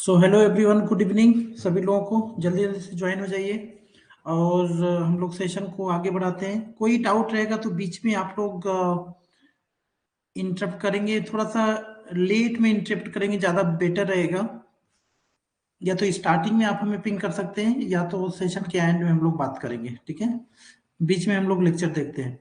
So hello everyone, good evening. सभी लोगों को जल्दी जल्दी से ज्वाइन हो जाइए और हम लोग सेशन को आगे बढ़ाते हैं। कोई डाउट रहेगा तो बीच में आप लोग इंटरप्ट करेंगे, थोड़ा सा लेट में इंटरप्ट करेंगे, ज़्यादा बेटर रहेगा। या तो स्टार्टिंग में आप हमें पिंग कर सकते हैं या तो सेशन के एंड में हम लोग बात करेंगे, ठीक है। बीच में हम लोग लेक्चर देखते हैं।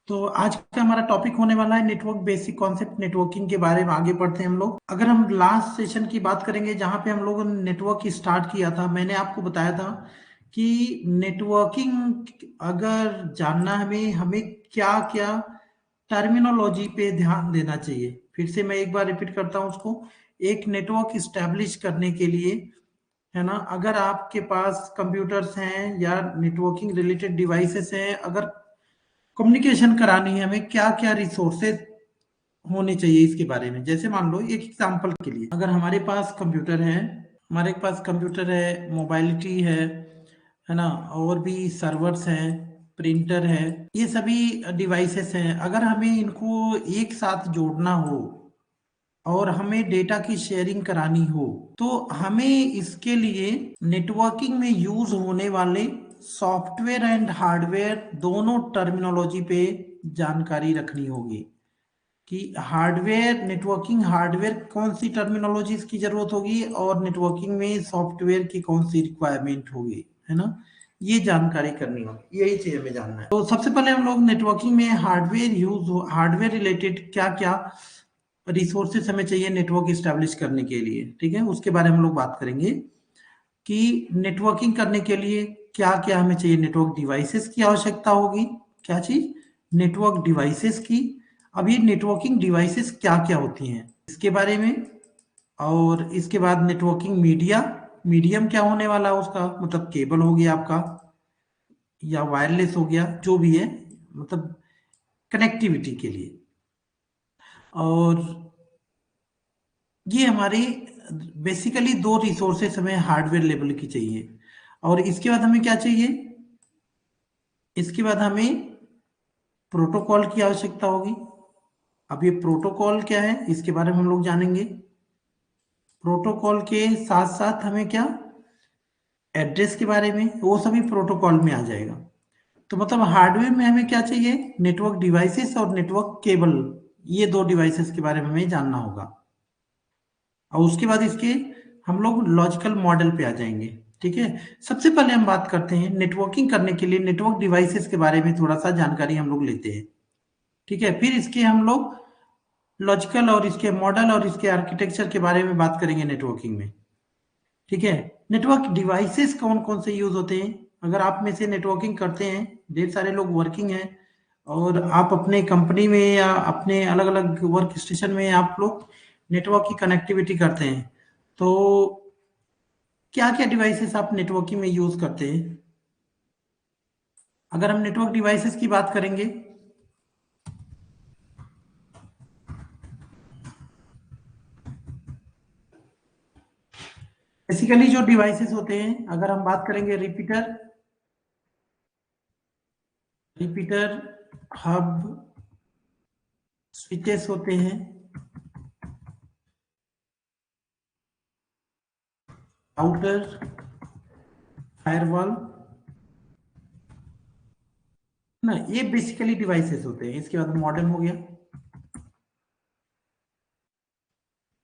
तो आज का हमारा टॉपिक होने वाला है नेटवर्क बेसिक कॉन्सेप्ट, नेटवर्किंग के बारे में आगे बढ़ते हैं हम लोग। अगर हम लास्ट सेशन की बात करेंगे जहां पे हम लोगों ने नेटवर्क स्टार्ट किया था, मैंने आपको बताया था कि नेटवर्किंग अगर जानना हमें हमें क्या क्या टर्मिनोलॉजी पे ध्यान देना चाहिए। फिर से मैं एक बार रिपीट करता हूं उसको। एक नेटवर्क स्टैब्लिश करने के लिए, है ना, अगर आपके पास कंप्यूटर्स हैं या नेटवर्किंग रिलेटेड डिवाइसेस हैं, अगर कम्युनिकेशन करानी है, हमें क्या क्या रिसोर्सेज होने चाहिए इसके बारे में। जैसे मान लो एक एग्जांपल के लिए, अगर हमारे पास कंप्यूटर है, मोबाइलिटी है ना, और भी सर्वर्स हैं, प्रिंटर है, ये सभी डिवाइसेस हैं। अगर हमें इनको एक साथ जोड़ना हो और हमें डेटा की शेयरिंग करानी हो तो हमें इसके लिए नेटवर्किंग में यूज होने वाले सॉफ्टवेयर एंड हार्डवेयर दोनों टर्मिनोलॉजी पे जानकारी रखनी होगी कि हार्डवेयर, नेटवर्किंग हार्डवेयर कौन सी टर्मिनोलॉजीज की जरूरत होगी और नेटवर्किंग में सॉफ्टवेयर की कौन सी रिक्वायरमेंट होगी, है ना। ये जानकारी करनी होगी, यही चीज हमें जानना है। तो सबसे पहले हम लोग नेटवर्किंग में हार्डवेयर रिलेटेड क्या क्या रिसोर्सेस हमें चाहिए नेटवर्क स्टैब्लिश करने के लिए, ठीक है, उसके बारे में हम लोग बात करेंगे कि नेटवर्किंग करने के लिए क्या क्या हमें चाहिए। नेटवर्क डिवाइसेस की आवश्यकता होगी। क्या चीज? नेटवर्क डिवाइसेस की। अब ये नेटवर्किंग डिवाइसेस क्या क्या होती हैं इसके बारे में, और इसके बाद नेटवर्किंग मीडियम क्या होने वाला है उसका, मतलब केबल हो गया आपका या वायरलेस हो गया, जो भी है, मतलब कनेक्टिविटी के लिए। और ये हमारे बेसिकली दो रिसोर्सेस हमें हार्डवेयर लेवल की चाहिए। और इसके बाद हमें क्या चाहिए? इसके बाद हमें प्रोटोकॉल की आवश्यकता होगी। अब ये प्रोटोकॉल क्या है इसके बारे में हम लोग जानेंगे। प्रोटोकॉल के साथ साथ हमें क्या, एड्रेस के बारे में, वो सभी प्रोटोकॉल में आ जाएगा। तो मतलब हार्डवेयर में हमें क्या चाहिए? नेटवर्क डिवाइसेस और नेटवर्क केबल, ये दो डिवाइसेस के बारे में हमें जानना होगा। और उसके बाद इसके हम लोग लॉजिकल मॉडल पे आ जाएंगे, ठीक है। सबसे पहले हम बात करते हैं नेटवर्किंग करने के लिए नेटवर्क डिवाइसेस के बारे में, थोड़ा सा जानकारी हम लोग लेते हैं, ठीक है। फिर इसके हम लोग लॉजिकल और इसके मॉडल और इसके आर्किटेक्चर के बारे में बात करेंगे नेटवर्किंग में, ठीक है। नेटवर्क डिवाइसेस कौन कौन से यूज होते हैं? अगर आप में से नेटवर्किंग करते हैं, ढेर सारे लोग वर्किंग हैं और आप अपने कंपनी में या अपने अलग अलग वर्क स्टेशन में आप लोग नेटवर्क की कनेक्टिविटी करते हैं, तो क्या क्या डिवाइसेस आप नेटवर्किंग में यूज करते हैं? अगर हम नेटवर्क डिवाइसेस की बात करेंगे, बेसिकली जो डिवाइसेस होते हैं, अगर हम बात करेंगे रिपीटर, रिपीटर, हब, स्विचेस होते हैं, राउटर, फायरवॉल, ना, ये बेसिकली डिवाइसेस होते हैं। इसके बाद मॉडेम हो गया,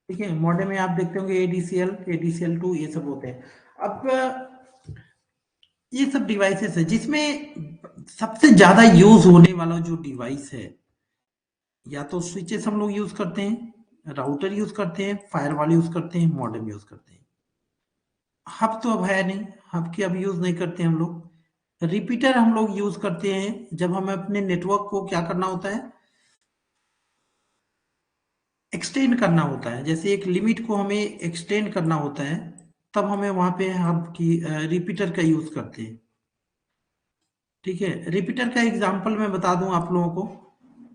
ठीक है। मॉडेम में आप देखते होंगे एडीसीएल, एडीसीएल 2, ये सब होते हैं। अब ये सब डिवाइसेस है जिसमें सबसे ज्यादा यूज होने वाला जो डिवाइस है, या तो स्विचेस हम लोग यूज करते हैं, राउटर यूज करते हैं, फायरवॉल यूज करते हैं, मॉडेम यूज करते हैं। हब तो अब है नहीं, हब की अब यूज नहीं करते हम लोग। रिपीटर हम लोग यूज करते हैं जब हमें अपने नेटवर्क को क्या करना होता है, एक्सटेंड करना होता है। जैसे एक लिमिट को हमें एक्सटेंड करना होता है, तब हमें वहां पे हब की रिपीटर का यूज करते हैं, ठीक है। रिपीटर का एग्जांपल मैं बता दूं आप लोगों को,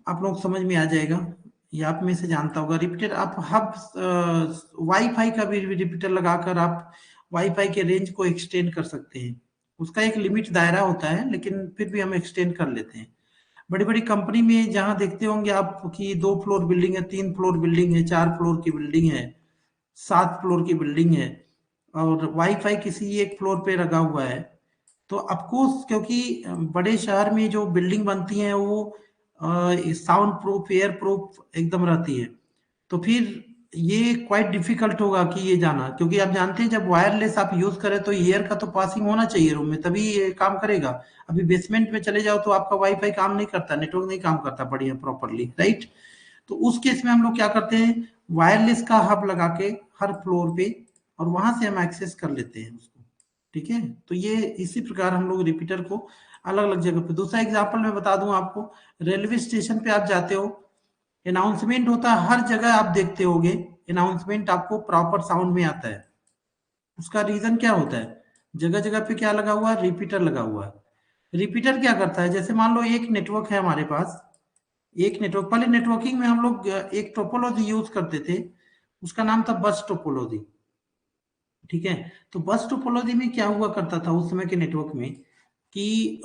आप लोग समझ में आ जाएगा। ये आप में से जानता होगा रिपीटर। आप हब वाईफाई का भी रिपीटर लगाकर आप वाईफाई के रेंज को एक्सटेंड कर सकते हैं। उसका एक लिमिट दायरा होता है, लेकिन फिर भी हम एक्सटेंड कर लेते हैं। बड़ी बड़ी कंपनी में जहां देखते होंगे आप कि 2 फ्लोर बिल्डिंग है, 3 फ्लोर बिल्डिंग है, 4 फ्लोर की बिल्डिंग है, 7 फ्लोर की बिल्डिंग है और वाईफाई किसी एक फ्लोर पे लगा हुआ है, तो ऑफकोर्स क्योंकि बड़े शहर में जो बिल्डिंग बनती हैं वो साउंड प्रूफ, एयर प्रूफ एकदम रहती है, तो फिर ये क्वाइट डिफिकल्ट होगा कि ये जाना, क्योंकि आप जानते हैं जब वायरलेस आप यूज करें तो एयर का तो पासिंग होना चाहिए रूम में, तभी ये काम करेगा। अभी बेसमेंट में चले जाओ तो आपका वाईफाई काम नहीं करता, नेटवर्क नहीं काम करता बढ़िया प्रॉपरली, राइट। तो उस केस में हम लोग क्या करते हैं, वायरलेस का हब लगा के हर फ्लोर पे, और वहां से हम एक्सेस कर लेते हैं उसको। ठीक है, तो ये इसी प्रकार हम लोग रिपीटर को अलग अलग जगह पे। दूसरा एग्जांपल मैं बता दूं आपको, रेलवे स्टेशन पे आप जाते हो, अनाउंसमेंट होता है हर जगह, आप देखते होगे अनाउंसमेंट आपको प्रॉपर साउंड में आता है। उसका रीजन क्या होता है, जगह जगह पे क्या लगा हुआ है, रिपीटर लगा हुआ है। रिपीटर क्या करता है, जैसे मान लो एक नेटवर्क है हमारे पास, एक नेटवर्क, पहले नेटवर्किंग में हम लोग एक टोपोलॉजी यूज करते थे, उसका नाम था बस टोपोलॉजी। ठीक है, तो बस टोपोलॉजी में क्या हुआ करता था उस समय के नेटवर्क में कि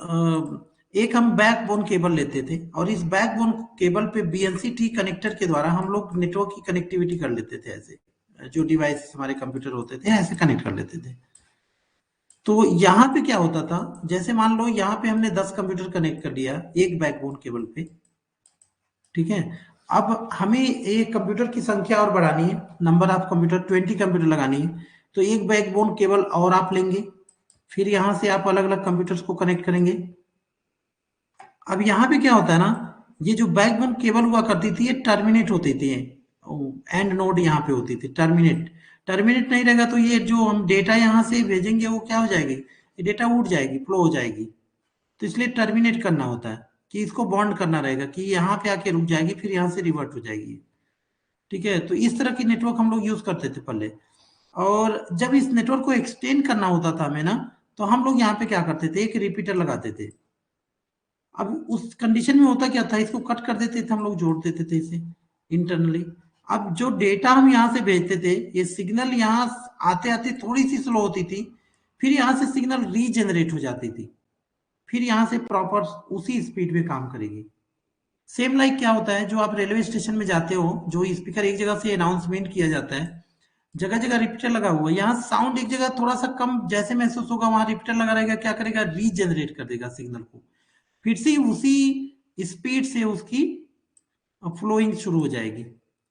एक हम बैकबोन केबल लेते थे, और इस बैकबोन केबल पे बीएनसी टी कनेक्टर के द्वारा हम लोग नेटवर्क की कनेक्टिविटी कर लेते थे, ऐसे जो डिवाइस हमारे कंप्यूटर होते थे ऐसे कनेक्ट कर लेते थे। तो यहाँ पे क्या होता था, जैसे मान लो यहाँ पे हमने 10 कंप्यूटर कनेक्ट कर दिया एक बैकबोन केबल पे। ठीक है, अब हमें एक कंप्यूटर की संख्या और बढ़ानी है, नंबर ऑफ कंप्यूटर 20 कंप्यूटर लगानी है, तो एक बैकबोन केबल और आप लेंगे, फिर यहां से आप अलग अलग कंप्यूटर्स को कनेक्ट करेंगे। अब यहाँ पे क्या होता है ना, ये जो बैकबोन केबल हुआ करती थी ये टर्मिनेट होती थी, एंड नोड यहाँ पे होती थी टर्मिनेट। टर्मिनेट नहीं रहेगा तो ये जो हम डेटा यहाँ से भेजेंगे वो क्या हो जाएगी, ये डेटा उड़ जाएगी, फ्लो हो जाएगी। तो इसलिए टर्मिनेट करना होता है कि इसको बॉन्ड करना रहेगा कि यहाँ पे आके रुक जाएगी, फिर यहाँ से रिवर्ट हो जाएगी। ठीक है, तो इस तरह की नेटवर्क हम लोग यूज करते थे पहले। और जब इस नेटवर्क को एक्सटेंड करना होता था हमें ना, तो हम लोग यहाँ पे क्या करते थे, एक रिपीटर लगाते थे। अब उस कंडीशन में होता क्या था, इसको कट कर देते थे हम लोग, जोड़ देते थे इसे इंटरनली। अब जो डेटा हम यहाँ से भेजते थे, ये सिग्नल यहाँ आते आते थोड़ी सी स्लो होती थी, फिर यहाँ से सिग्नल रीजेनरेट हो जाती थी, फिर यहाँ से प्रॉपर उसी स्पीड में काम करेगी। सेम लाइक क्या होता है, जो आप रेलवे स्टेशन में जाते हो, जो स्पीकर एक जगह से अनाउंसमेंट किया जाता है, जगह जगह रिपीटर लगा हुआ है, यहाँ साउंड एक जगह थोड़ा सा कम जैसे महसूस होगा, वहां रिपीटर लगा रहेगा, क्या करेगा, रीजनरेट कर देगा सिग्नल को, फिर से उसी स्पीड से उसकी फ्लोइंग शुरू हो जाएगी।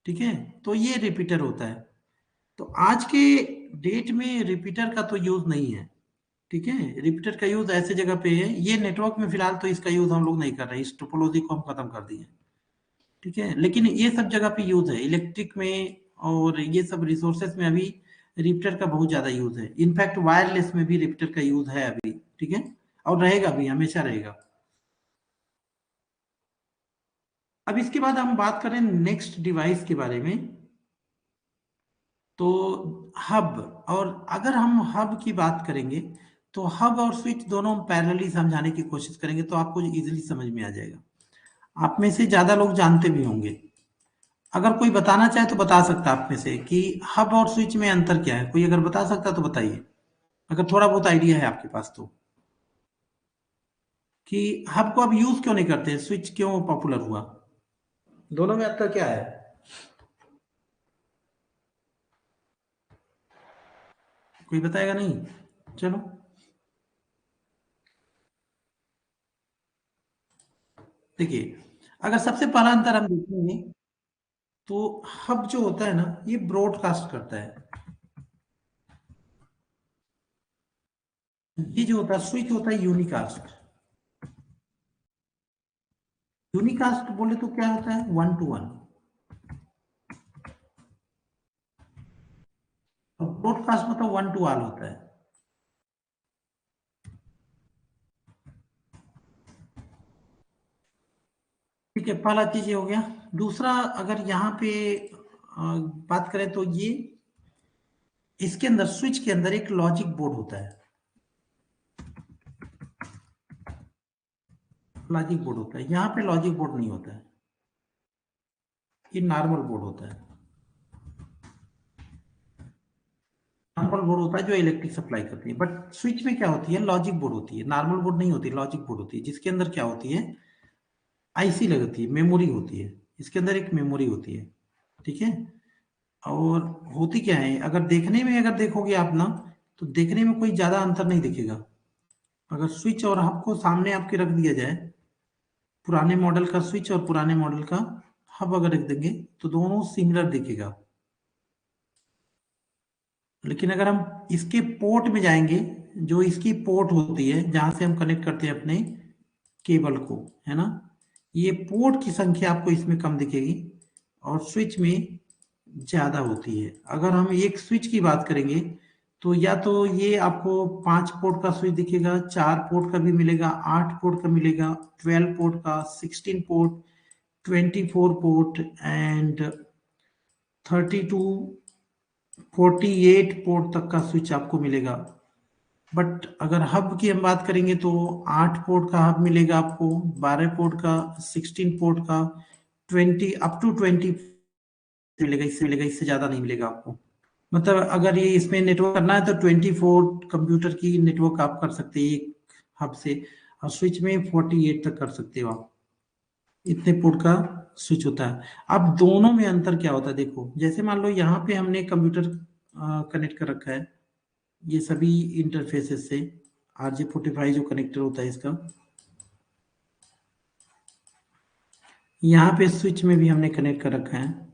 ठीक है, तो ये रिपीटर होता है। तो आज के डेट में रिपीटर का तो यूज नहीं है। ठीक है, रिपीटर का यूज ऐसे जगह पे है, ये नेटवर्क में फिलहाल तो इसका यूज हम लोग नहीं कर रहे, इस टोपोलॉजी को हम खत्म कर दिए। ठीक है, लेकिन ये सब जगह पे यूज है, इलेक्ट्रिक में और ये सब रिसोर्सेज में अभी रिपीटर का बहुत ज्यादा यूज है। इनफैक्ट वायरलेस में भी रिपीटर का यूज है अभी। ठीक है, और रहेगा भी, हमेशा रहेगा। अब इसके बाद हम बात करें नेक्स्ट डिवाइस के बारे में, तो हब। और अगर हम हब की बात करेंगे तो हब और स्विच दोनों पैरेलली समझाने की कोशिश करेंगे तो आपको इजीली समझ में आ जाएगा। आप में से ज्यादा लोग जानते भी होंगे। अगर कोई बताना चाहे तो बता सकता है आप में से कि हब और स्विच में अंतर क्या है, कोई अगर बता सकता तो बताइए, अगर थोड़ा बहुत आइडिया है आपके पास तो, कि हब को अब यूज क्यों नहीं करते, स्विच क्यों पॉपुलर हुआ, दोनों में अंतर क्या है। कोई बताएगा नहीं, चलो। देखिए, अगर सबसे पहला अंतर हम देखेंगे तो हब जो होता है ना, ये ब्रॉडकास्ट करता है। ये जो होता है स्विच होता है यूनिकास्ट। यूनिकास्ट बोले तो क्या होता है, वन टू वन। और ब्रॉडकास्ट मतलब वन टू ऑल होता है। ठीक है, पहला चीज ये हो गया। दूसरा, अगर यहाँ पे बात करें तो ये, इसके अंदर स्विच के अंदर एक लॉजिक बोर्ड होता है, लॉजिक बोर्ड होता है, यहाँ पे लॉजिक बोर्ड नहीं होता है, ये नॉर्मल बोर्ड होता है। नॉर्मल बोर्ड होता है जो इलेक्ट्रिक सप्लाई करती है, बट स्विच में क्या होती है, लॉजिक बोर्ड होती है, नॉर्मल बोर्ड नहीं होती, लॉजिक बोर्ड होती है, जिसके अंदर क्या होती है, आईसी लगती है, मेमोरी होती है, इसके अंदर एक मेमोरी होती है। ठीक है, और होती क्या है, अगर देखने में अगर देखोगे आप ना, तो देखने में कोई ज्यादा अंतर नहीं दिखेगा। अगर स्विच और हब को सामने आपके रख दिया जाए, पुराने मॉडल का स्विच और पुराने मॉडल का हब अगर रख देंगे, तो दोनों सिमिलर दिखेगा। लेकिन अगर हम इसके पोर्ट में जाएंगे, जो इसकी पोर्ट होती है जहां से हम कनेक्ट करते हैं अपने केबल को, है ना, ये पोर्ट की संख्या आपको इसमें कम दिखेगी और स्विच में ज्यादा होती है। अगर हम एक स्विच की बात करेंगे, तो या तो ये आपको 5 पोर्ट का स्विच दिखेगा, 4 पोर्ट का भी मिलेगा, 8 पोर्ट का मिलेगा, 12 पोर्ट का, 16 पोर्ट, 24 पोर्ट एंड 48 पोर्ट तक का स्विच आपको मिलेगा। बट अगर हब की हम बात करेंगे, तो 8 पोर्ट का हब मिलेगा आपको, 12 पोर्ट का, 16 पोर्ट का, 20 मिलेगा, इससे मिलेगा, इससे ज्यादा नहीं मिलेगा आपको। मतलब अगर ये इसमें नेटवर्क करना है तो 24 कंप्यूटर की नेटवर्क आप कर सकते हैं एक हब से, और स्विच में 48 तक कर सकते हो आप। इतने पोर्ट का स्विच होता है। अब दोनों में अंतर क्या होता है देखो, जैसे मान लो यहाँ पे हमने कंप्यूटर कनेक्ट कर रखा है, ये सभी इंटरफेसेस से, RJ45 जो कनेक्टर होता है इसका, यहाँ पे स्विच में भी हमने कनेक्ट कर रखा है।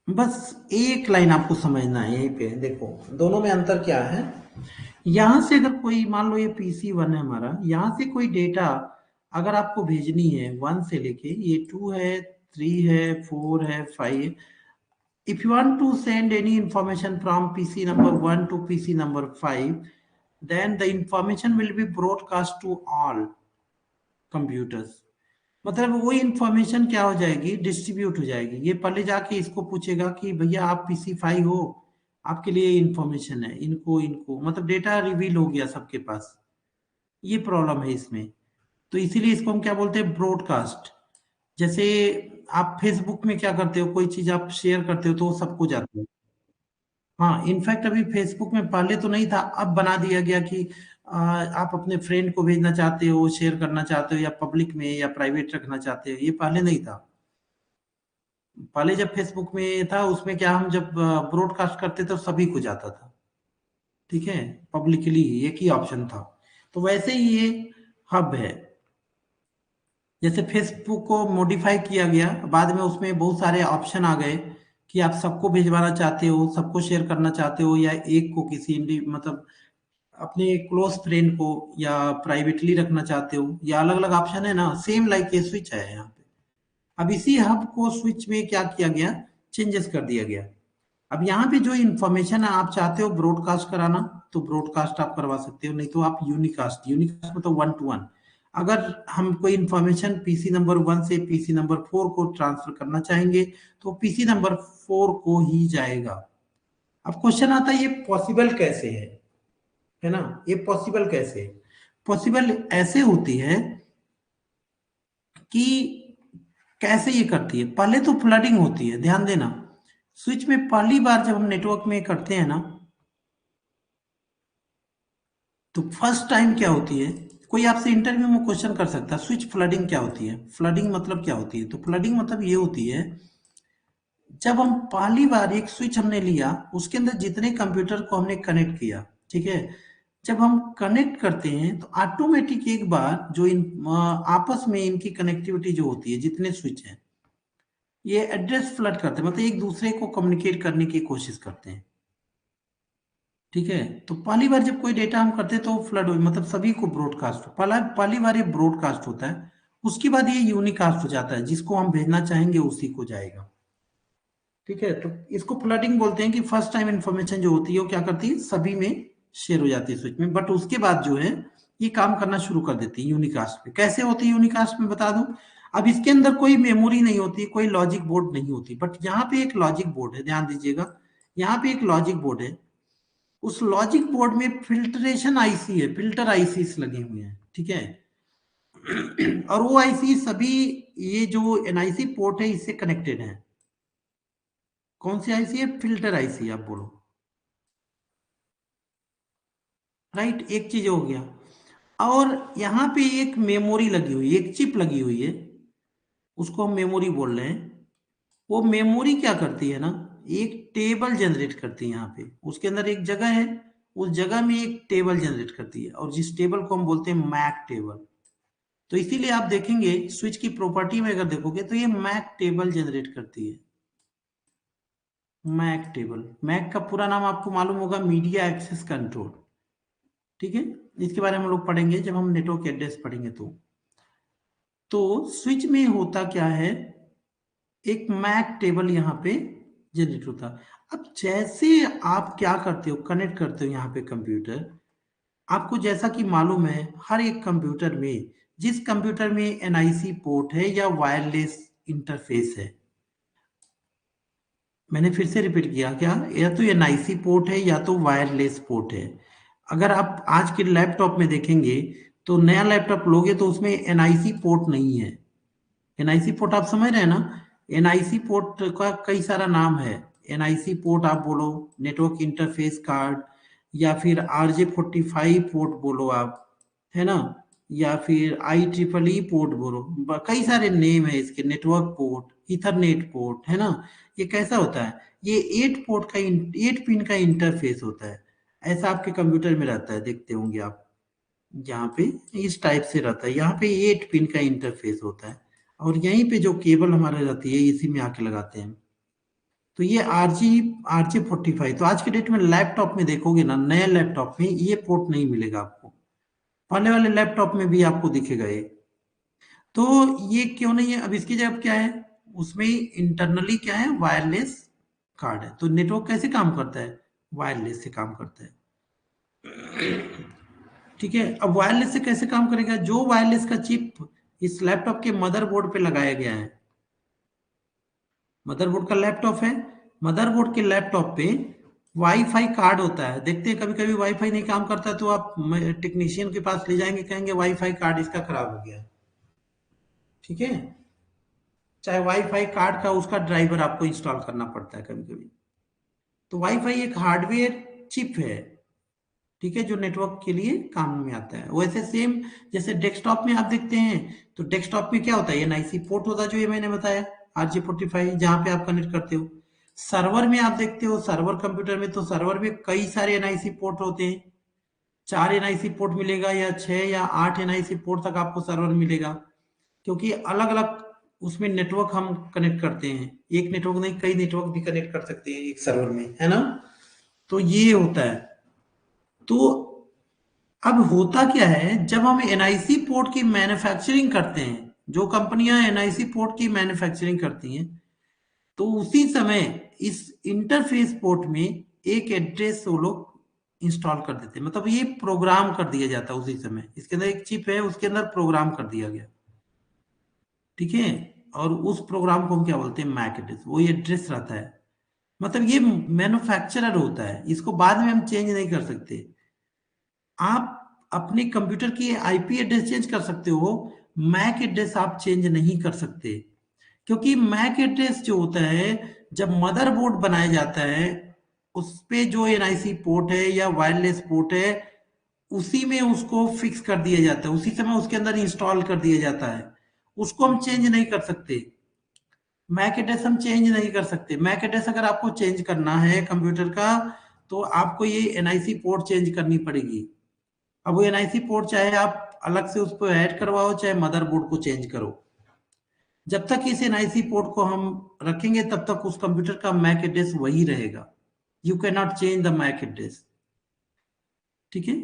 बस एक लाइन आपको समझना है यहीं पे, देखो दोनों में अंतर क्या है। यहां से अगर कोई, मान लो ये PC1 है हमारा, यहां से कोई डेटा अगर आपको भेजनी है 1 से लेके, ये 2 है, 3 है, 4 है, 5 है, if you want to send any information from PC number 1 to PC number 5, then the information will be broadcast to all computers। मतलब वो इंफॉर्मेशन क्या हो जाएगी, डिस्ट्रीब्यूट हो जाएगी। ये पहले जाके इसको पूछेगा कि भैया आप PC5 हो, आपके लिए इंफॉर्मेशन है, इनको इनको मतलब डेटा रिवील हो गया सबके पास। ये प्रॉब्लम है इसमें। तो इसीलिए इसको हम क्या बोलते हैं, ब्रॉडकास्ट। जैसे आप फेसबुक में क्या करते हो, कोई चीज आप शेयर करते हो तो वो सबको जाता है। हाँ, इनफैक्ट अभी फेसबुक में पहले तो नहीं था, अब बना दिया गया कि आप अपने फ्रेंड को भेजना चाहते हो, शेयर करना चाहते हो, या पब्लिक में या प्राइवेट रखना चाहते हो, ये पहले नहीं था। पहले जब फेसबुक में था, उसमें क्या, हम जब ब्रॉडकास्ट करते थे तो सभी को जाता था, ठीक है, पब्लिकली एक ही ऑप्शन था। तो वैसे ही ये हब है। जैसे फेसबुक को मॉडिफाई किया गया बाद में, उसमें बहुत सारे ऑप्शन आ गए कि आप सबको भिजवाना चाहते हो, सबको शेयर करना चाहते हो, या एक को किसी मतलब अपने क्लोज फ्रेंड को, या प्राइवेटली रखना चाहते हो, या अलग अलग ऑप्शन है ना, सेम लाइक ये स्विच है यहाँ पे। अब इसी हब को स्विच में क्या किया गया, चेंजेस कर दिया गया। अब यहाँ पे जो इन्फॉर्मेशन आप चाहते हो ब्रॉडकास्ट कराना, तो ब्रॉडकास्ट आप करवा सकते हो, नहीं तो आप यूनिकास्ट, यूनिकास्ट मतलब 1 to 1। अगर हम कोई इन्फॉर्मेशन PC नंबर 1 से PC नंबर 4 को ट्रांसफर करना चाहेंगे, तो PC नंबर 4 को ही जाएगा। अब क्वेश्चन आता है, ये पॉसिबल कैसे है ना, ये पॉसिबल कैसे है? पॉसिबल ऐसे होती है कि कैसे ये करती है, पहले तो फ्लडिंग होती है, ध्यान देना। स्विच में पहली बार जब हम नेटवर्क में करते हैं ना, तो फर्स्ट टाइम क्या होती है, कोई आपसे इंटरव्यू में क्वेश्चन कर सकता है स्विच फ्लडिंग क्या होती है, फ्लडिंग मतलब क्या होती है। तो फ्लडिंग मतलब ये होती है, जब हम पहली बार एक स्विच हमने लिया, उसके अंदर जितने कंप्यूटर को हमने कनेक्ट किया, ठीक है, जब हम कनेक्ट करते हैं तो ऑटोमेटिक एक बार जो इन आपस में इनकी कनेक्टिविटी जो होती है, जितने स्विच हैं, ये एड्रेस फ्लड करते हैं, मतलब एक दूसरे को कम्युनिकेट करने की कोशिश करते हैं, ठीक है। तो पहली बार जब कोई डेटा हम करते हैं तो फ्लड हो, मतलब सभी को ब्रॉडकास्ट, पहला पहली बार ये ब्रॉडकास्ट होता है। उसके बाद ये यूनिकास्ट हो जाता है, जिसको हम भेजना चाहेंगे उसी को जाएगा, ठीक है। तो इसको फ्लडिंग बोलते हैं कि फर्स्ट टाइम इंफॉर्मेशन जो होती है वो क्या करती है, सभी में शेयर हो जाती है स्विच में, बट उसके बाद जो है ये काम करना शुरू कर देती है यूनिकास्ट पे। कैसे होती है यूनिकास्ट में, बता दूं। अब इसके अंदर कोई मेमोरी नहीं होती, कोई लॉजिक बोर्ड नहीं होती, बट यहाँ पे एक लॉजिक बोर्ड है, ध्यान दीजिएगा। यहाँ पे एक लॉजिक बोर्ड है, उस लॉजिक बोर्ड में फिल्ट्रेशन आईसी है, फिल्टर आईसी लगे हुए हैं, ठीक है। और वो आईसी सभी, ये जो एनआईसी पोर्ट है इससे कनेक्टेड है। कौन सी आईसी है, फिल्टर आईसी आप बोलो, राइट। एक चीज हो गया। और यहाँ पे एक मेमोरी लगी हुई है, एक चिप लगी हुई है, उसको हम मेमोरी बोल रहे हैं। वो मेमोरी क्या करती है ना, एक टेबल जनरेट करती है। यहाँ पे उसके अंदर एक जगह है, उस जगह में एक टेबल जनरेट करती है, और जिस टेबल को हम बोलते हैं मैक टेबल। तो इसीलिए आप देखेंगे स्विच की प्रॉपर्टी में अगर देखोगे तो ये मैक टेबल जनरेट करती है। मैक टेबल, मैक का पूरा नाम आपको मालूम होगा, मीडिया एक्सेस कंट्रोल। ठीक है, इसके बारे में हम लोग पढ़ेंगे जब हम नेटवर्क एड्रेस पढ़ेंगे। तो स्विच में होता क्या है, एक मैक टेबल यहाँ पे जनरेट होता। अब जैसे आप क्या करते हो, कनेक्ट करते हो यहाँ पे कंप्यूटर, आपको जैसा कि मालूम है हर एक कंप्यूटर में, जिस कंप्यूटर में एनआईसी पोर्ट है या वायरलेस इंटरफेस है, मैंने फिर से रिपीट किया क्या, या तो एनआईसी पोर्ट है या तो वायरलेस पोर्ट है। अगर आप आज के लैपटॉप में देखेंगे तो नया लैपटॉप लोगे तो उसमें एनआईसी पोर्ट नहीं है। एनआईसी पोर्ट आप समझ रहे हैं ना, एनआईसी पोर्ट का कई सारा नाम है। एनआईसी पोर्ट आप बोलो, नेटवर्क इंटरफेस कार्ड, या फिर RJ45 पोर्ट बोलो आप, है ना, या फिर IEEE पोर्ट बोलो, कई सारे नेम है इसके, नेटवर्क पोर्ट, इथरनेट पोर्ट, है ना। ये कैसा होता है, ये 8 पिन का इंटरफेस होता है। ऐसा आपके कंप्यूटर में रहता है, देखते होंगे आप, यहाँ पे इस टाइप से रहता है। यहाँ पे 8 पिन का इंटरफेस होता है, और यहीं पे जो केबल हमारे रहती है इसी में आके लगाते हैं। तो ये RJ45, तो आज के डेट में लैपटॉप में देखोगे ना, नए लैपटॉप में ये पोर्ट नहीं मिलेगा आपको, पहले वाले लैपटॉप में भी आपको दिखेगा ये। तो ये क्यों नहीं है, अब इसकी जगह क्या है, उसमें इंटरनली क्या है, वायरलेस कार्ड है। तो नेटवर्क कैसे काम करता है, वायरलेस से काम करता है। ठीक है, अब वायरलेस से कैसे काम करेगा, जो वायरलेस का चिप इस लैपटॉप के मदरबोर्ड पे लगाया गया है, मदरबोर्ड का लैपटॉप है, मदरबोर्ड के लैपटॉप पे वाईफाई कार्ड होता है। देखते हैं कभी कभी वाईफाई नहीं काम करता, तो आप टेक्नीशियन के पास ले जाएंगे, कहेंगे वाईफाई कार्ड इसका खराब हो गया। ठीक है, चाहे वाईफाई कार्ड का उसका ड्राइवर आपको इंस्टॉल करना पड़ता है कभी कभी। तो वाईफाई एक हार्डवेयर चिप है, ठीक है, जो नेटवर्क के लिए काम में आता है। वैसे सेम जैसे डेस्कटॉप में आप देखते हैं, तो डेस्कटॉप में क्या होता है, एनआईसी पोर्ट होता है, जो ये मैंने बताया RJ45, जहां पे आप कनेक्ट करते हो। सर्वर में आप देखते हो, सर्वर कंप्यूटर में, तो सर्वर में कई सारे एनआईसी पोर्ट होते हैं, 4 एनआईसी पोर्ट मिलेगा, या 6 या 8 एनआईसी पोर्ट तक आपको सर्वर मिलेगा, क्योंकि अलग अलग उसमें नेटवर्क हम कनेक्ट करते हैं। एक नेटवर्क नहीं, कई नेटवर्क भी कनेक्ट कर सकते हैं एक सर्वर में, है ना। तो ये होता है। तो अब होता क्या है, जब हम एनआईसी पोर्ट की मैन्युफैक्चरिंग करते हैं, जो कंपनियां एनआईसी पोर्ट की मैन्युफैक्चरिंग करती हैं, तो उसी समय इस इंटरफेस पोर्ट में एक एड्रेस वो लोग इंस्टॉल कर देते हैं, मतलब ये प्रोग्राम कर दिया जाता है उसी समय। इसके अंदर एक चिप है, उसके अंदर प्रोग्राम कर दिया गया, ठीक है। और उस प्रोग्राम को हम क्या बोलते हैं, मैक एड्रेस, वो एड्रेस रहता है। मतलब ये मैन्युफैक्चरर होता है, इसको बाद में हम चेंज नहीं कर सकते। आप अपने कंप्यूटर की आईपी एड्रेस चेंज कर सकते हो, मैक एड्रेस आप चेंज नहीं कर सकते, क्योंकि मैक एड्रेस जो होता है, जब मदरबोर्ड बनाया जाता है, उस पे जो एनआईसी पोर्ट है या वायरलेस पोर्ट है, उसी में उसको फिक्स कर दिया जाता है, उसी समय उसके अंदर इंस्टॉल कर दिया जाता है। उसको हम चेंज नहीं कर सकते, मैक एड्रेस हम चेंज नहीं कर सकते। मैक एड्रेस अगर आपको चेंज करना है कंप्यूटर का, तो आपको ये एनआईसी पोर्ट चेंज करनी पड़ेगी। अब वो एनआईसी पोर्ट चाहे आप अलग से उसको ऐड करवाओ, चाहे मदरबोर्ड को चेंज करो, जब तक इस एनआईसी पोर्ट को हम रखेंगे तब तक उस कंप्यूटर का मैक एड्रेस वही रहेगा। You can not change the MAC address. ठीक है,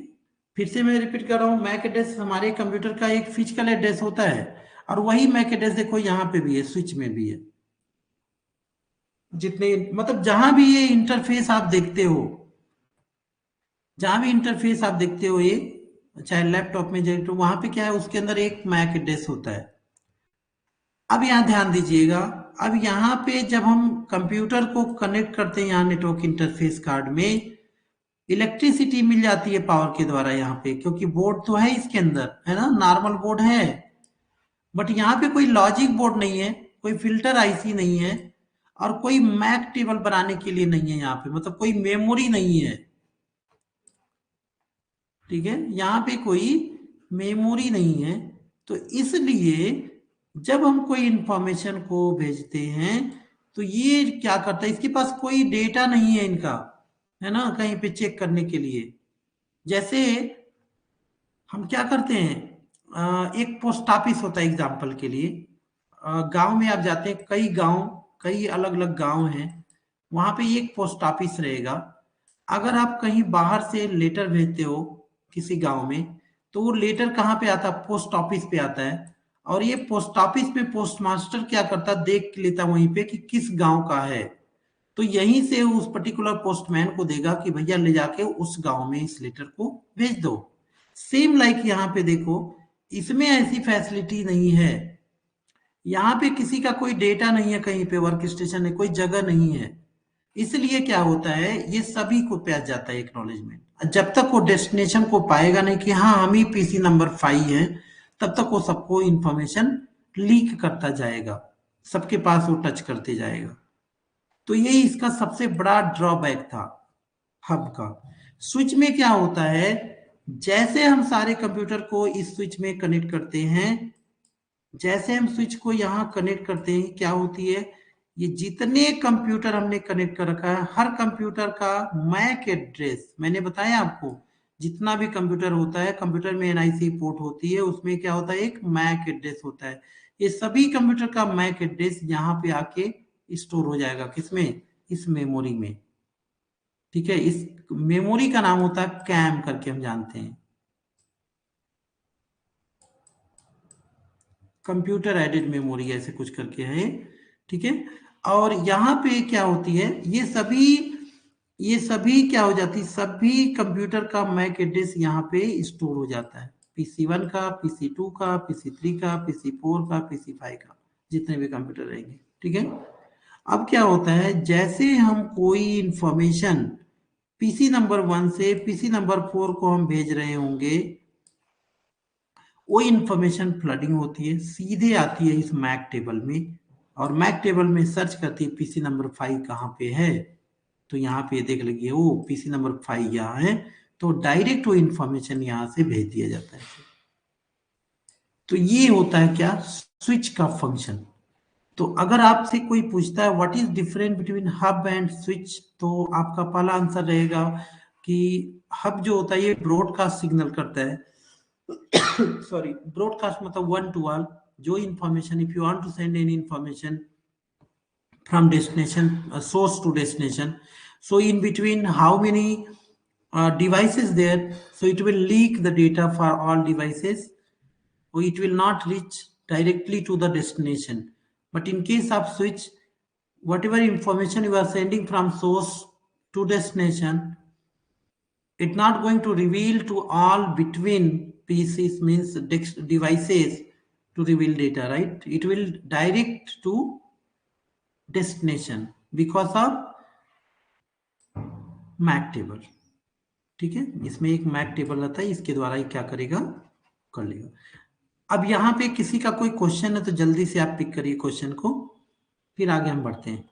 फिर से मैं रिपीट कर रहा हूँ, मैक एड्रेस हमारे कंप्यूटर का एक फिजिकल एड्रेस होता है, और वही मैक एड्रेस देखो यहाँ पे भी है, स्विच में भी है। जितने मतलब जहां भी ये इंटरफेस आप देखते हो, जहां भी इंटरफेस आप देखते हो, ये चाहे लैपटॉप में जाए, तो वहां पे क्या है, उसके अंदर एक मैक एड्रेस होता है। अब यहाँ ध्यान दीजिएगा, अब यहाँ पे जब हम कंप्यूटर को कनेक्ट करते हैं यहाँ नेटवर्क इंटरफेस कार्ड में, इलेक्ट्रिसिटी मिल जाती है पावर के द्वारा यहाँ पे, क्योंकि बोर्ड तो है इसके अंदर, है ना, नॉर्मल बोर्ड है। बट यहाँ पे कोई लॉजिक बोर्ड नहीं है, कोई फिल्टर आईसी नहीं है, और कोई मैक टेबल बनाने के लिए नहीं है यहाँ पे, मतलब कोई मेमोरी नहीं है। ठीक है, यहाँ पे कोई मेमोरी नहीं है। तो इसलिए जब हम कोई इंफॉर्मेशन को भेजते हैं तो ये क्या करता है, इसके पास कोई डेटा नहीं है इनका, है ना, कहीं पे चेक करने के लिए। जैसे हम क्या करते हैं, एक पोस्ट ऑफिस होता है एग्जाम्पल के लिए, गांव में आप जाते हैं, कई अलग अलग गांव हैं, वहां पे एक पोस्ट ऑफिस रहेगा। अगर आप कहीं बाहर से लेटर भेजते हो किसी गांव में, तो वो लेटर कहाँ पे आता है, पोस्ट ऑफिस पे आता है। और ये पोस्ट ऑफिस पे पोस्ट मास्टर क्या करता, देख लेता वहीं पे कि किस गांव का है, तो यहीं से उस पर्टिकुलर पोस्टमैन को देगा कि भैया ले जाके उस गांव में इस लेटर को भेज दो। सेम लाइक यहाँ पे देखो, इसमें ऐसी फैसिलिटी नहीं है, यहाँ पे किसी का कोई डेटा नहीं है, कहीं पे वर्क स्टेशन है, कोई जगह नहीं है। इसलिए क्या होता है, ये सभी को पाया जाता है एक्नॉलेजमेंट, जब तक वो डेस्टिनेशन को पाएगा नहीं कि हाँ हम ही पीसी नंबर 5 है, तब तक वो सबको इंफॉर्मेशन लीक करता जाएगा, सबके पास वो टच करते जाएगा। तो ये इसका सबसे बड़ा ड्रॉबैक था हब का। स्विच में क्या होता है, जैसे हम सारे कंप्यूटर को इस स्विच में कनेक्ट करते हैं, जैसे हम स्विच को यहाँ कनेक्ट करते हैं, क्या होती है, ये जितने कंप्यूटर हमने कनेक्ट कर रखा है, हर कंप्यूटर का मैक एड्रेस, मैंने बताया आपको, जितना भी कंप्यूटर होता है, कंप्यूटर में एनआईसी पोर्ट होती है, उसमें क्या होता है, एक मैक एड्रेस होता है। ये सभी कंप्यूटर का मैक एड्रेस यहाँ पे आके स्टोर हो जाएगा, किसमें, इस मेमोरी में। ठीक है, इस मेमोरी का नाम होता है कैम करके हम जानते हैं, कंप्यूटर एडेड मेमोरी ऐसे कुछ करके है। ठीक है, और यहाँ पे क्या होती है, ये सभी क्या हो जाती है, सभी कंप्यूटर का मैक एड्रेस यहाँ पे स्टोर हो जाता है, PC 1 का, PC 2 का, PC 3 का, PC 4 का, PC 5 का, जितने भी कंप्यूटर रहेंगे। ठीक है, अब क्या होता है, जैसे हम कोई इंफॉर्मेशन पीसी नंबर 1 से पीसी नंबर 4 को हम भेज रहे होंगे, वो इंफॉर्मेशन फ्लडिंग होती है, सीधे आती है इस मैक टेबल में, और मैक टेबल में सर्च करती है पीसी नंबर 5 कहाँ पे है, तो यहाँ पे देख लीजिए वो पीसी नंबर 5 यहाँ है, तो डायरेक्ट वो इंफॉर्मेशन यहाँ से भेज दिया जाता है। तो ये होता है क्या, स्विच का फंक्शन। तो अगर आपसे कोई पूछता है what is different between hub and switch, तो आपका पहला आंसर रहेगा कि हब जो होता है ये ब्रॉडकास्ट सिग्नल करता है। सॉरी, ब्रॉडकास्ट मतलब वन टू वन, जो information, if you want to send any information from destination, source to destination, so in between how many devices there, so it will leak the data for all devices, so it will not reach directly to the destination. But in case of switch, whatever information you are sending from source to destination, it's not going to reveal to all between pieces, means devices, to reveal data, right? It will direct to destination because of MAC table. ठीक है, इसमें एक Mac table रहता है, इसके द्वारा ही क्या करेगा, कर लेगा। अब यहाँ पे किसी का कोई क्वेश्चन है तो जल्दी से आप पिक करिए क्वेश्चन को, फिर आगे हम बढ़ते हैं।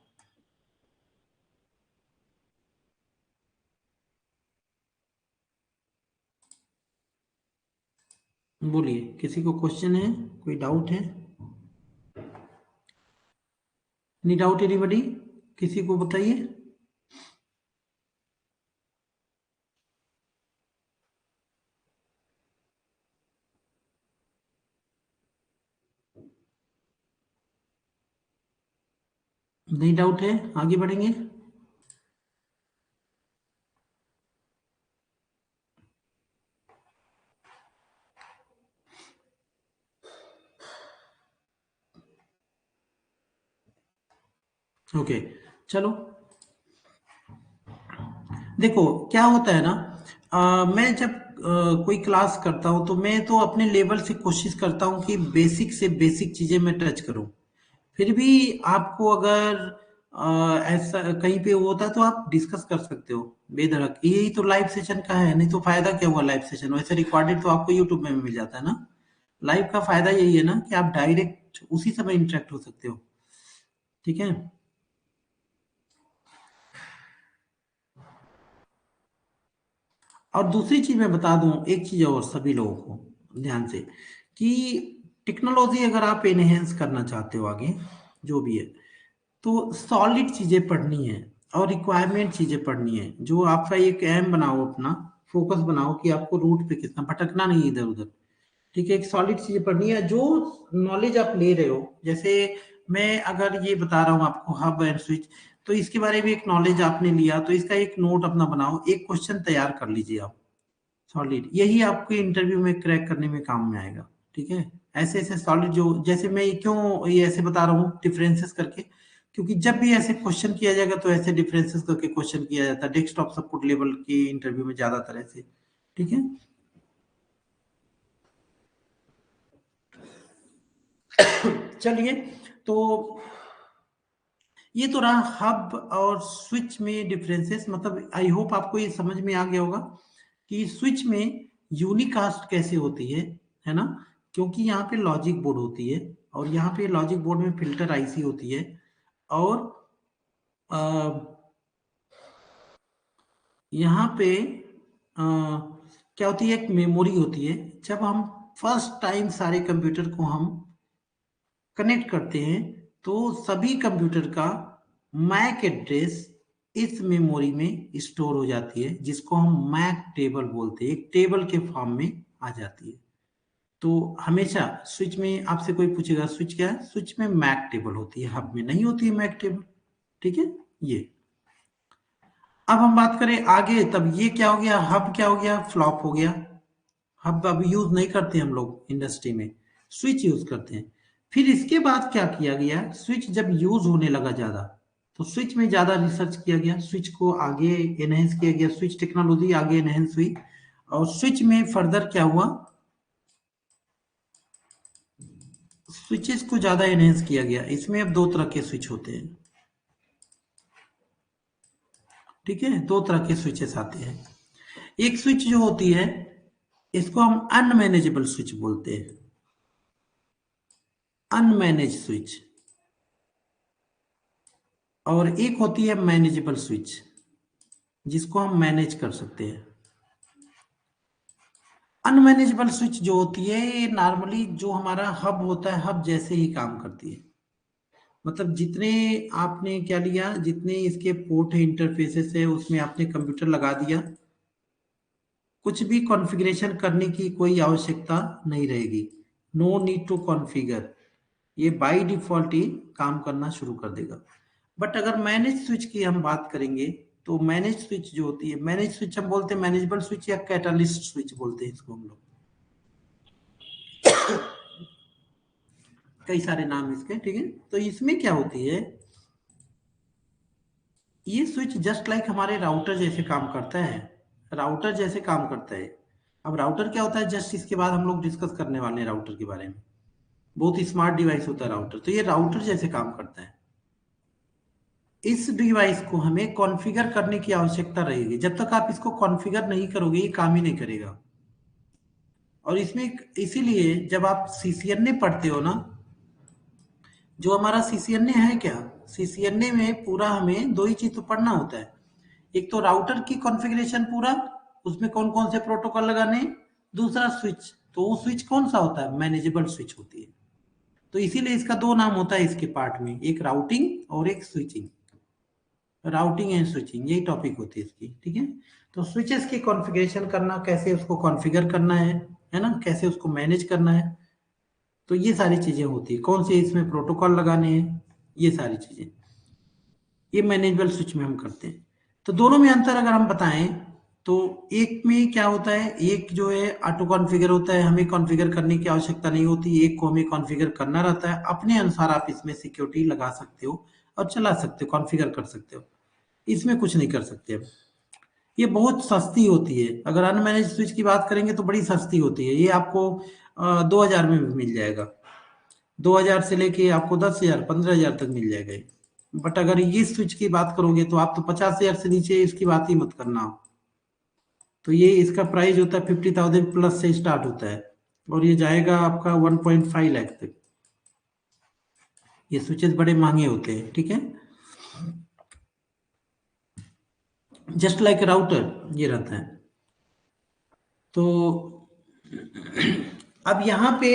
बोलिए, किसी को क्वेश्चन है, कोई डाउट है? नी डाउट एनीबडी, किसी को बताइए। नहीं डाउट है, आगे बढ़ेंगे। ओके, चलो। देखो क्या होता है ना, मैं जब कोई क्लास करता हूँ तो मैं तो अपने लेवल से कोशिश करता हूँ कि बेसिक से बेसिक चीजें मैं टच करूँ। फिर भी आपको अगर ऐसा कहीं पे होता है तो आप डिस्कस कर सकते हो बेधड़क, यही तो लाइव सेशन का है, नहीं तो फायदा क्या हुआ लाइव सेशन, वैसे रिकॉर्डेड तो आपको यूट्यूब में मिल जाता है ना। लाइव का फायदा यही है ना कि आप डायरेक्ट उसी समय इंटरेक्ट हो सकते हो। ठीक है, और दूसरी चीज मैं बता दूं, एक चीज और सभी लोगों को, ध्यान से कि टेक्नोलॉजी अगर आप एनहेंस करना चाहते हो आगे जो भी है, तो सॉलिड चीजें पढ़नी है और रिक्वायरमेंट चीजें पढ़नी है। जो आपका एक एम बनाओ, अपना फोकस बनाओ कि आपको रूट पे कितना भटकना नहीं इधर उधर। ठीक है, एक सॉलिड चीजें पढ़नी है। जो नॉलेज आप ले रहे हो, जैसे मैं अगर ये बता रहा हूँ आपको हब एंड स्विच, तो इसके बारे में एक नॉलेज आपने लिया, तो इसका एक नोट अपना बनाओ, एक क्वेश्चन तैयार कर लीजिए आप सॉलिड। यही आपके इंटरव्यू में क्रैक करने में काम में आएगा। ठीक है, ऐसे ऐसे सॉलिड जो, जैसे मैं क्यों ये ऐसे बता रहा हूँ डिफरेंसेस करके, क्योंकि जब भी ऐसे क्वेश्चन किया जाएगा तो ऐसे डिफरेंसेस करके क्वेश्चन किया जाता है डेस्कटॉप सपोर्ट लेवल के इंटरव्यू में ज्यादातर ऐसे। ठीक है, चलिए। तो ये तो रहा हब और स्विच में डिफरेंसेस। मतलब आई होप आपको ये समझ में आ गया होगा कि स्विच में यूनिकास्ट कैसे होती है ना। क्योंकि यहाँ पे लॉजिक बोर्ड होती है, और यहाँ पे लॉजिक बोर्ड में फिल्टर आईसी होती है, और अ, यहाँ पे क्या होती है, एक मेमोरी होती है। जब हम फर्स्ट टाइम सारे कंप्यूटर को हम कनेक्ट करते हैं, तो सभी कंप्यूटर का मैक एड्रेस इस मेमोरी में स्टोर हो जाती है, जिसको हम मैक टेबल बोलते हैं। एक टेबल के फॉर्म में आ जाती है। तो हमेशा स्विच में आपसे कोई पूछेगा स्विच क्या है, स्विच में मैक टेबल होती है, हब में नहीं होती है मैक टेबल। ठीक है, ये। अब हम बात करें आगे, तब ये क्या हो गया, हब क्या हो गया, फ्लॉप हो गया। हब अब यूज नहीं करते हम लोग इंडस्ट्री में, स्विच यूज करते हैं। फिर इसके बाद क्या किया गया, स्विच जब यूज होने लगा ज्यादा, तो स्विच में ज्यादा रिसर्च किया गया, स्विच को आगे एनहेंस किया गया, स्विच टेक्नोलॉजी आगे एनहेंस हुई। और स्विच में फर्दर क्या हुआ, स्विचेस को ज्यादा एनहेंस किया गया। इसमें अब दो तरह के स्विच होते हैं। ठीक है, दो तरह के स्विचेस आते हैं। एक स्विच जो होती है, इसको हम अनमैनेजेबल स्विच बोलते हैं, अनमैनेज स्विच। और एक होती है मैनेजेबल स्विच, जिसको हम मैनेज कर सकते हैं। अनमैनेजेबल स्विच जो होती है, ये नॉर्मली जो हमारा हब होता है, हब जैसे ही काम करती है। मतलब जितने आपने क्या लिया, जितने इसके पोर्ट है, इंटरफेसेस है, उसमें आपने कंप्यूटर लगा दिया, कुछ भी कॉन्फ़िगरेशन करने की कोई आवश्यकता नहीं रहेगी। नो नीड टू कॉन्फ़िगर, ये बाय डिफॉल्ट ही काम करना शुरू कर देगा। बट अगर मैनेज स्विच की हम बात करेंगे, तो मैनेज स्विच जो होती है, मैनेज स्विच हम बोलते हैं मैनेजेबल स्विच या कैटलिस्ट स्विच बोलते हैं इसको हम लोग। कई सारे नाम इसके। ठीक है, तो इसमें क्या होती है, ये स्विच जस्ट लाइक हमारे राउटर जैसे काम करता है, राउटर जैसे काम करता है। अब राउटर क्या होता है, जस्ट इसके बाद हम लोग डिस्कस करने वाले हैं राउटर के बारे में। बहुत स्मार्ट डिवाइस होता है राउटर, तो ये राउटर जैसे काम करता है। इस डिवाइस को हमें कॉन्फ़िगर करने की आवश्यकता रहेगी। जब तक आप इसको कॉन्फ़िगर नहीं करोगे, ये काम ही नहीं करेगा। और इसमें इसीलिए जब आप सीसीएनए पढ़ते हो ना, जो हमारा सीसीएनए है क्या, सीसीएनए में पूरा हमें दो ही चीज तो पढ़ना होता है। एक तो राउटर की कॉन्फ़िगरेशन पूरा, उसमें कौन कौन से प्रोटोकॉल लगाने हैं, दूसरा स्विच, तो वो स्विच कौन सा होता है, मैनेजेबल स्विच होती है। तो इसीलिए इसका दो नाम होता है इसके पार्ट में, एक राउटिंग और एक स्विचिंग। राउटिंग एंड स्विचिंग यही टॉपिक होती है इसकी। ठीक है, तो स्विचेस की कॉन्फ़िगरेशन करना, कैसे उसको कॉन्फ़िगर करना है ना, कैसे उसको मैनेज करना है, तो ये सारी चीजें होती है। कौन से इसमें प्रोटोकॉल लगाने हैं, ये सारी चीजें ये मैनेजेबल स्विच में हम करते हैं। तो दोनों में अंतर अगर हम बताएं, तो एक में क्या होता है, एक जो है ऑटो कॉन्फ़िगर होता है, हमें कॉन्फ़िगर करने की आवश्यकता नहीं होती। एक को हमें कॉन्फ़िगर करना रहता है, अपने अनुसार आप इसमें सिक्योरिटी लगा सकते हो और चला सकते हो, कॉन्फ़िगर कर सकते हो, इसमें कुछ नहीं कर सकते। ये बहुत सस्ती होती है। अगर अनमैनेज स्विच की बात करेंगे तो बड़ी सस्ती होती है। ये आपको 2000 में भी मिल जाएगा, 2000 से लेके आपको 10,000 15,000 तक मिल जाएगा ये। बट अगर ये स्विच की बात करोगे तो आप तो 50,000 से नीचे इसकी बात ही मत करना। तो ये इसका प्राइस होता है 50,000 प्लस से स्टार्ट होता है, और ये जाएगा आपका 1.5 लाख तक। ये स्विचेस बड़े महंगे होते हैं। ठीक है, जस्ट लाइक राउटर ये रहता है। तो अब यहाँ पे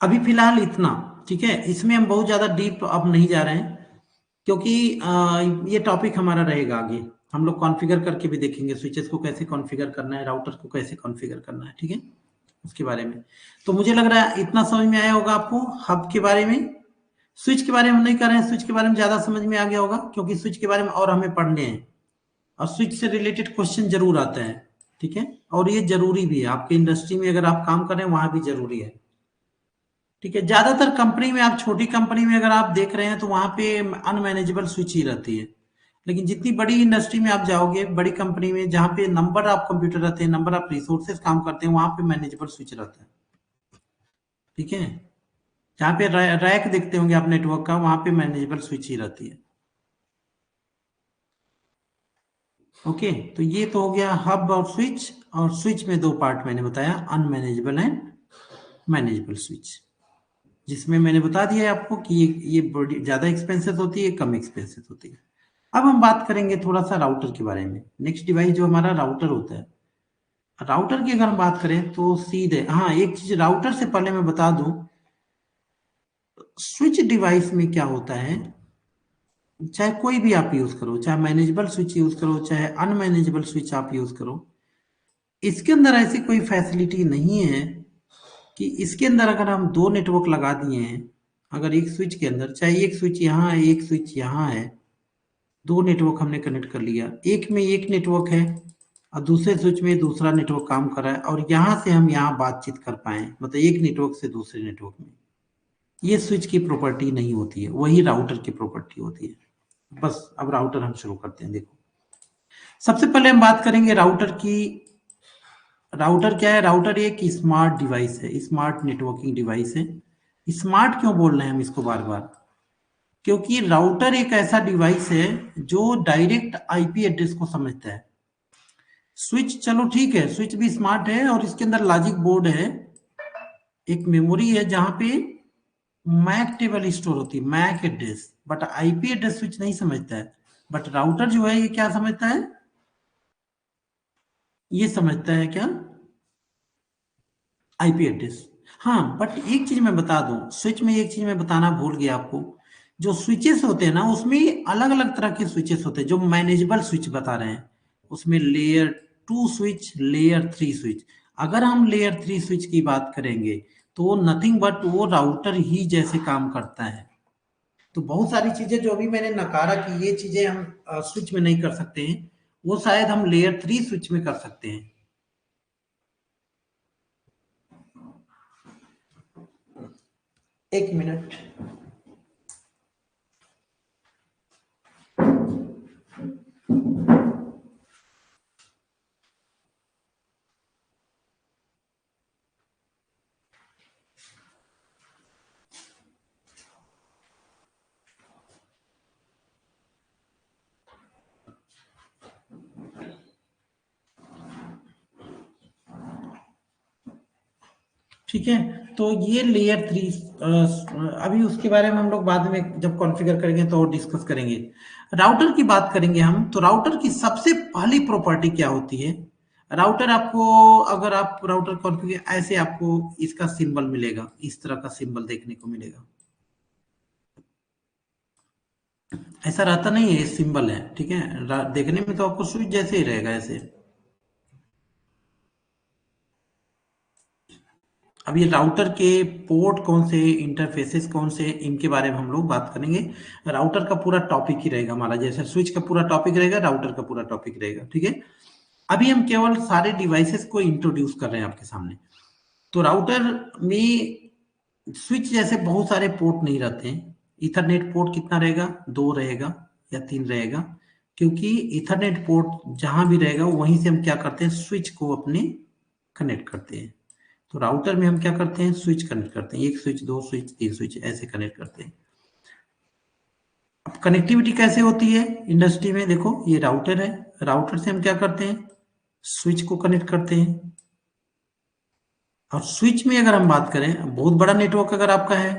अभी फिलहाल इतना, ठीक है, इसमें हम बहुत ज्यादा डीप अब नहीं जा रहे हैं, क्योंकि ये टॉपिक हमारा रहेगा आगे। हम लोग कॉन्फ़िगर करके भी देखेंगे स्विचेस को कैसे कॉन्फ़िगर करना है, राउटर को कैसे कॉन्फ़िगर करना है, ठीक है, उसके बारे में। तो मुझे लग रहा है इतना समझ में आया होगा आपको हब के बारे में। स्विच के बारे में हम नहीं कर रहे हैं, स्विच के बारे में ज्यादा समझ में आ गया होगा, क्योंकि स्विच के बारे में और हमें पढ़ने हैं, और स्विच से रिलेटेड क्वेश्चन जरूर आते हैं, ठीक है, और ये जरूरी भी है आपके इंडस्ट्री में, अगर आप काम कर रहे हैं वहां भी जरूरी है, ठीक है। ज्यादातर कंपनी में, आप छोटी कंपनी में अगर आप देख रहे हैं तो वहां पे अनमैनेजेबल स्विच ही रहती है, लेकिन जितनी बड़ी इंडस्ट्री में आप जाओगे, बड़ी कंपनी में जहाँ पे नंबर ऑफ कंप्यूटर रहते हैं, नंबर ऑफ रिसोर्सेज काम करते हैं, वहां पे मैनेजेबल स्विच रहता है, ठीक है। जहाँ पे रैक देखते होंगे आप नेटवर्क का, वहां पे मैनेजेबल स्विच ही रहती है। ओके, तो ये तो हो गया हब और स्विच। और स्विच में दो पार्ट मैंने बताया, अनमैनेजेबल एंड मैनेजेबल स्विच, जिसमें मैंने बता दिया है आपको कि ये बड़ी ज्यादा एक्सपेंसेस होती है, कम एक्सपेंसेस होती है। अब हम बात करेंगे थोड़ा सा राउटर के बारे में। नेक्स्ट डिवाइस जो हमारा राउटर होता है, राउटर की अगर हम बात करें तो सीधे, हाँ एक चीज राउटर से पहले मैं बता दूं, स्विच डिवाइस में क्या होता है, चाहे कोई भी आप यूज करो, चाहे मैनेजेबल स्विच यूज करो, चाहे अनमैनेजेबल स्विच आप यूज करो, इसके अंदर ऐसी कोई फैसिलिटी नहीं है कि इसके अंदर अगर हम दो नेटवर्क लगा दिए हैं, अगर एक स्विच के अंदर, चाहे एक स्विच यहाँ है एक स्विच यहाँ है, दो नेटवर्क हमने कनेक्ट कर लिया, एक में एक नेटवर्क है और दूसरे स्विच में दूसरा नेटवर्क काम कर रहा है, और यहां से हम यहाँ बातचीत कर पाए, मतलब एक नेटवर्क से दूसरे नेटवर्क में, ये स्विच की प्रॉपर्टी नहीं होती है, वही राउटर की प्रॉपर्टी होती है। बस अब राउटर हम शुरू करते हैं। देखो, सबसे पहले हम बात करेंगे राउटर की। राउटर क्या है? राउटर एक स्मार्ट डिवाइस है, स्मार्ट नेटवर्किंग डिवाइस है। स्मार्ट क्यों बोल रहे हैं हम इसको बार बार? क्योंकि राउटर एक ऐसा डिवाइस है जो डायरेक्ट आईपी एड्रेस को समझता है। स्विच चलो ठीक है, स्विच भी स्मार्ट है और इसके अंदर लॉजिक बोर्ड है, एक मेमोरी है जहां पे मैक टेबल स्टोर होती है, MAC address, but IP address switch नहीं समझता है। बट राउटर जो है ये क्या समझता है? ये समझता है क्या? IP address. हाँ, बट एक चीज मैं बता दूं, स्विच में एक चीज मैं बताना भूल गया आपको, जो स्विचेस होते हैं ना उसमें अलग अलग तरह के स्विचेस होते हैं, जो मैनेजेबल स्विच बता रहे हैं, उसमें लेयर 2 स्विच, लेयर 3 स्विच। अगर हम लेयर 3 स्विच की बात करेंगे तो नथिंग बट वो राउटर ही जैसे काम करता है। तो बहुत सारी चीजें जो अभी मैंने नकारा कि ये चीजें हम स्विच में नहीं कर सकते हैं, वो शायद हम लेयर 3 स्विच में कर सकते हैं। एक मिनट। ठीक है, तो ये लेयर 3, अभी उसके बारे में हम लोग बाद में जब कॉन्फ़िगर करेंगे तो और डिस्कस करेंगे। राउटर की बात करेंगे हम, तो राउटर की सबसे पहली प्रॉपर्टी क्या होती है? राउटर आपको, अगर आप राउटर कॉन्फ़िगर, ऐसे आपको इसका सिंबल मिलेगा, इस तरह का सिंबल देखने को मिलेगा, ऐसा रहता नहीं है, ये सिंबल है, ठीक है, देखने में तो आपको स्विच जैसे ही रहेगा ऐसे। अब ये राउटर के पोर्ट कौन से, इंटरफेसेस कौन से, इनके बारे में हम लोग बात करेंगे। राउटर का पूरा टॉपिक ही रहेगा हमारा, जैसे स्विच का पूरा टॉपिक रहेगा, राउटर का पूरा टॉपिक रहेगा, ठीक है। अभी हम केवल सारे डिवाइसेस को इंट्रोड्यूस कर रहे हैं आपके सामने। तो राउटर में स्विच जैसे बहुत सारे पोर्ट नहीं रहते हैं। इथरनेट पोर्ट कितना रहेगा? 2 रहेगा या 3 रहेगा, क्योंकि इथरनेट पोर्ट जहां भी रहेगा वहीं से हम क्या करते हैं, स्विच को अपने कनेक्ट करते हैं। तो राउटर में हम क्या करते हैं, स्विच कनेक्ट करते हैं, एक स्विच, दो स्विच, तीन स्विच, ऐसे कनेक्ट करते हैं। अब कनेक्टिविटी कैसे होती है इंडस्ट्री में? देखो, ये राउटर है, राउटर से हम क्या करते हैं, स्विच को कनेक्ट करते हैं। और स्विच में अगर हम बात करें, बहुत बड़ा नेटवर्क अगर आपका है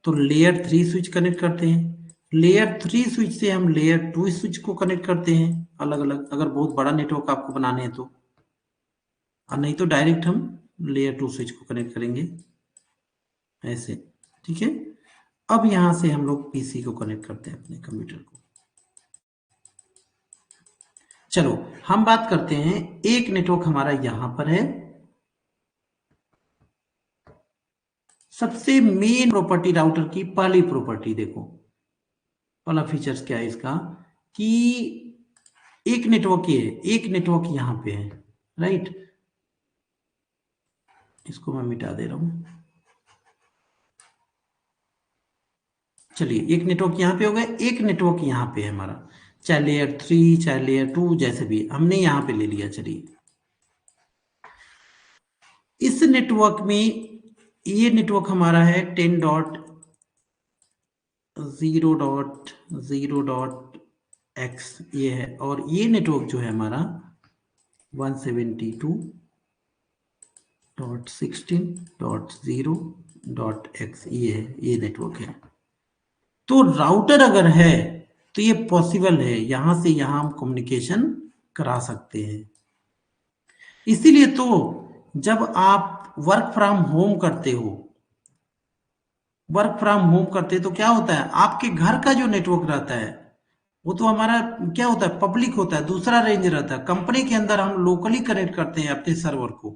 तो लेयर 3 स्विच कनेक्ट करते हैं, लेयर 3 स्विच से हम लेयर 2 स्विच को कनेक्ट करते हैं, अलग अलग, अगर बहुत बड़ा नेटवर्क आपको बनाने हैं तो। और नहीं तो डायरेक्ट हम लेयर 2 स्विच को कनेक्ट करेंगे ऐसे, ठीक है। अब यहां से हम लोग पीसी को कनेक्ट करते हैं अपने कंप्यूटर को। चलो हम बात करते हैं, एक नेटवर्क हमारा यहां पर है। सबसे मेन प्रॉपर्टी राउटर की पहली प्रॉपर्टी देखो, पहला फीचर्स क्या है इसका, कि एक नेटवर्क ये है, एक नेटवर्क यहां पे है, राइट। इसको मैं मिटा दे रहा हूं। चलिए एक नेटवर्क यहां पे हो गया, एक नेटवर्क यहां पे है हमारा, चाहे लेयर 3 चाहे लेयर 2 जैसे भी हमने यहां पे ले लिया। चलिए इस नेटवर्क में ये नेटवर्क हमारा है 10.0.0.x ये है, और ये नेटवर्क जो है हमारा 172.16.0.x ये है, ये नेटवर्क है। तो राउटर अगर है तो ये पॉसिबल है, यहां से यहां हम कम्युनिकेशन करा सकते हैं। इसीलिए तो जब आप वर्क फ्रॉम होम करते हो, वर्क फ्रॉम होम करते तो क्या होता है, आपके घर का जो नेटवर्क रहता है वो तो हमारा क्या होता है, पब्लिक होता है, दूसरा रेंज रहता है। कंपनी के अंदर हम लोकली कनेक्ट करते हैं अपने सर्वर को,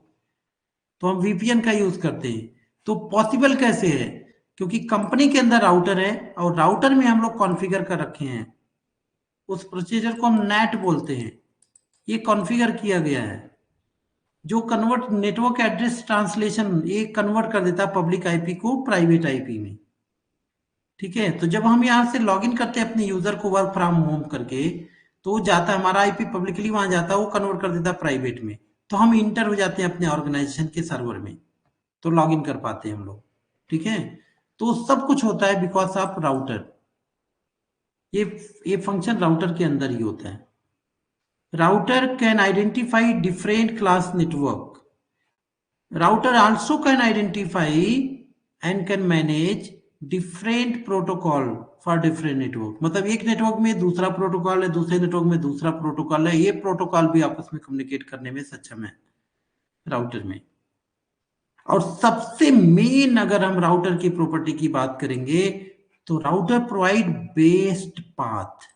तो हम वीपीएन का यूज करते हैं। तो पॉसिबल कैसे है, क्योंकि कंपनी के अंदर राउटर है और राउटर में हम लोग कॉन्फ़िगर कर रखे हैं, उस प्रोसीजर को हम नेट बोलते हैं, ये कॉन्फ़िगर किया गया है, जो कन्वर्ट नेटवर्क एड्रेस ट्रांसलेशन ये कन्वर्ट कर देता है पब्लिक आईपी को प्राइवेट आईपी में, ठीक है। तो जब हम यहाँ से लॉगिन करते हैं अपने यूजर को वर्क फ्रॉम होम करके, तो वो जाता है, हमारा आईपी पब्लिकली वहां जाता है, वो कन्वर्ट कर देता है प्राइवेट में, तो हम इंटर हो जाते हैं अपने ऑर्गेनाइजेशन के सर्वर में, तो लॉगिन कर पाते हैं हम लोग, ठीक है। तो सब कुछ होता है बिकॉज ऑफ राउटर, ये ये फंक्शन राउटर के अंदर ही होता है। Router can identify different class network, router also can identify and can manage different protocol for different network, मतलब एक नेटवर्क में दूसरा प्रोटोकॉल है, दूसरे नेटवर्क में दूसरा प्रोटोकॉल है, ये प्रोटोकॉल भी आपस में कम्युनिकेट करने में सक्षम है राउटर में। और सबसे मेन अगर हम राउटर की प्रॉपर्टी की बात करेंगे तो राउटर प्रोवाइड बेस्ट पाथ,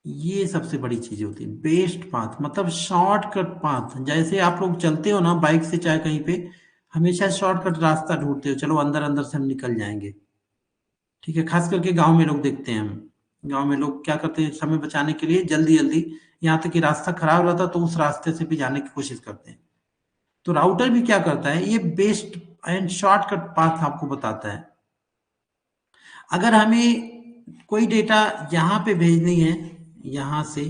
ये सबसे बड़ी चीज होती है। बेस्ट पाथ मतलब शॉर्टकट पाथ, जैसे आप लोग चलते हो ना बाइक से चाहे कहीं पे, हमेशा शॉर्टकट रास्ता ढूंढते हो, चलो अंदर अंदर से हम निकल जाएंगे, ठीक है। खास करके गांव में लोग देखते हैं हम, गांव में लोग क्या करते हैं, समय बचाने के लिए जल्दी जल्दी, यहाँ तक कि रास्ता खराब रहता तो उस रास्ते से भी जाने की कोशिश करते हैं। तो राउटर भी क्या करता है, ये बेस्ट एंड शॉर्टकट पाथ आपको बताता है। अगर हमें कोई डेटा यहाँ पे भेजनी है यहां से,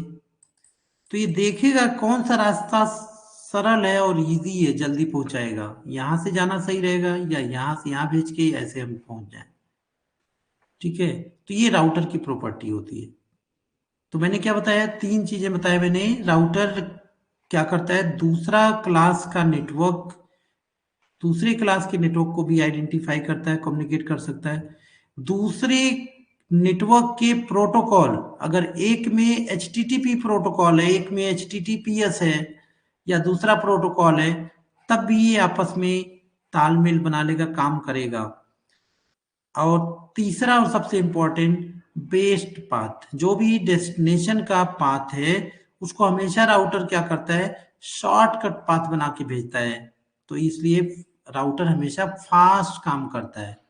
तो ये देखेगा कौन सा रास्ता सरल है और इजी है, जल्दी पहुंचाएगा, यहां से जाना सही रहेगा या यहां से यहां भेज के ऐसे हम पहुंच जाए, ठीक है। तो ये राउटर की प्रॉपर्टी होती है। तो मैंने क्या बताया, तीन चीजें बताया मैंने। राउटर क्या करता है, दूसरा क्लास का नेटवर्क, दूसरे क्लास के नेटवर्क को भी आइडेंटिफाई करता है, कम्युनिकेट कर सकता है। दूसरे नेटवर्क के प्रोटोकॉल, अगर एक में HTTP प्रोटोकॉल है, एक में HTTPS है या दूसरा प्रोटोकॉल है, तब भी ये आपस में तालमेल बनाने का काम करेगा। और तीसरा और सबसे इंपॉर्टेंट, बेस्ड पाथ, जो भी डेस्टिनेशन का पाथ है उसको हमेशा राउटर क्या करता है, शॉर्टकट पाथ बना के भेजता है। तो इसलिए राउटर हमेशा फास्ट काम करता है।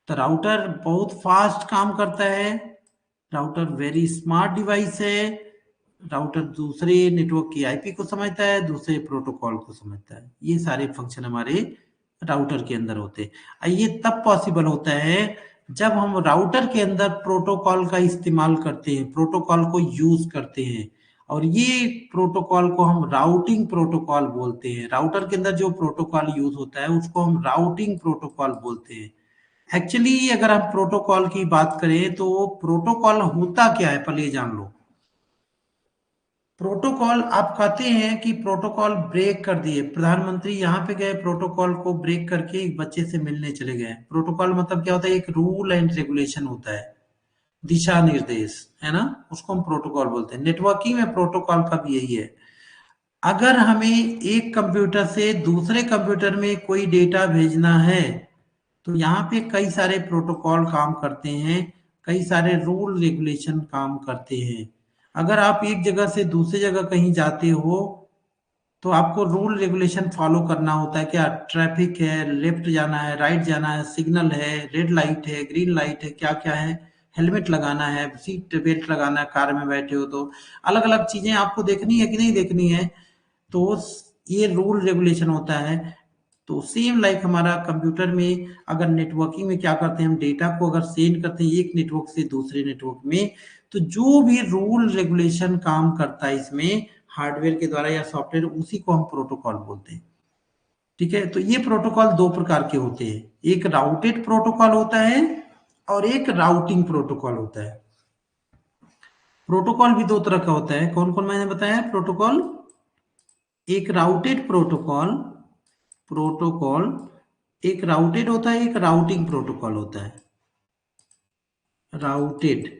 तो राउटर बहुत फास्ट काम करता है, राउटर वेरी स्मार्ट डिवाइस है, राउटर दूसरे नेटवर्क की आईपी को समझता है, दूसरे प्रोटोकॉल को समझता है, ये सारे फंक्शन हमारे राउटर के अंदर होते हैं। ये तब पॉसिबल होता है जब हम राउटर के अंदर प्रोटोकॉल का इस्तेमाल करते हैं, प्रोटोकॉल को यूज करते हैं, और ये प्रोटोकॉल को हम राउटिंग प्रोटोकॉल बोलते हैं। राउटर के अंदर जो प्रोटोकॉल यूज होता है उसको हम राउटिंग प्रोटोकॉल बोलते हैं। एक्चुअली अगर हम प्रोटोकॉल की बात करें तो प्रोटोकॉल होता क्या है, पहले ये जान लो। प्रोटोकॉल, आप कहते हैं कि प्रोटोकॉल ब्रेक कर दिए, प्रधानमंत्री यहाँ पे गए, प्रोटोकॉल को ब्रेक करके एक बच्चे से मिलने चले गए। प्रोटोकॉल मतलब क्या होता है, एक रूल एंड रेगुलेशन होता है, दिशा निर्देश, है ना, उसको हम प्रोटोकॉल बोलते हैं। नेटवर्किंग में प्रोटोकॉल का भी यही है। अगर हमें एक कंप्यूटर से दूसरे कंप्यूटर में कोई डेटा भेजना है तो यहाँ पे कई सारे प्रोटोकॉल काम करते हैं, कई सारे रूल रेगुलेशन काम करते हैं। अगर आप एक जगह से दूसरी जगह कहीं जाते हो तो आपको रूल रेगुलेशन फॉलो करना होता है। क्या ट्रैफिक है, लेफ्ट जाना है, राइट जाना है, सिग्नल है, रेड लाइट है, ग्रीन लाइट है, क्या क्या है, हेलमेट लगाना है, सीट बेल्ट लगाना है, कार में बैठे हो तो अलग अलग चीजें आपको देखनी है कि नहीं देखनी है। तो ये रूल रेगुलेशन होता है। तो सेम लाइक हमारा कंप्यूटर में अगर नेटवर्किंग में क्या करते हैं, हम डेटा को अगर सेंड करते हैं एक नेटवर्क से दूसरे नेटवर्क में, तो जो भी रूल रेगुलेशन काम करता है इसमें हार्डवेयर के द्वारा या सॉफ्टवेयर, उसी को हम प्रोटोकॉल बोलते हैं। ठीक है, तो ये प्रोटोकॉल दो प्रकार के होते हैं, एक राउटेड प्रोटोकॉल होता है और एक राउटिंग प्रोटोकॉल होता है। प्रोटोकॉल भी दो तरह का होता है, कौन कौन मैंने बताया प्रोटोकॉल। एक राउटेड प्रोटोकॉल, प्रोटोकॉल एक राउटेड होता है, एक राउटिंग प्रोटोकॉल होता है, राउटेड।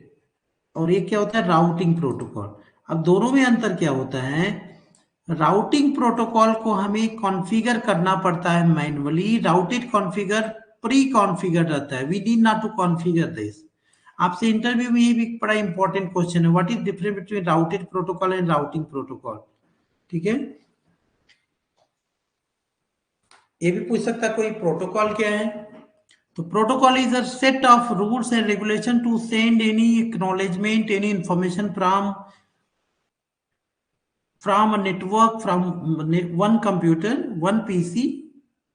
और एक क्या होता है, राउटिंग प्रोटोकॉल। अब दोनों में अंतर क्या होता है, राउटिंग प्रोटोकॉल को हमें कॉन्फ़िगर करना पड़ता है manually, routed configure pre configure रहता है, we need not to configure this. आपसे इंटरव्यू में ये भी बड़ा इंपॉर्टेंट क्वेश्चन है, what is difference between routed protocol and routing protocol. ठीक है, ये भी पूछ सकता है कोई, प्रोटोकॉल क्या है। तो protocol is a set of rules and regulation to send any acknowledgement, any information from a network, from one computer, one PC,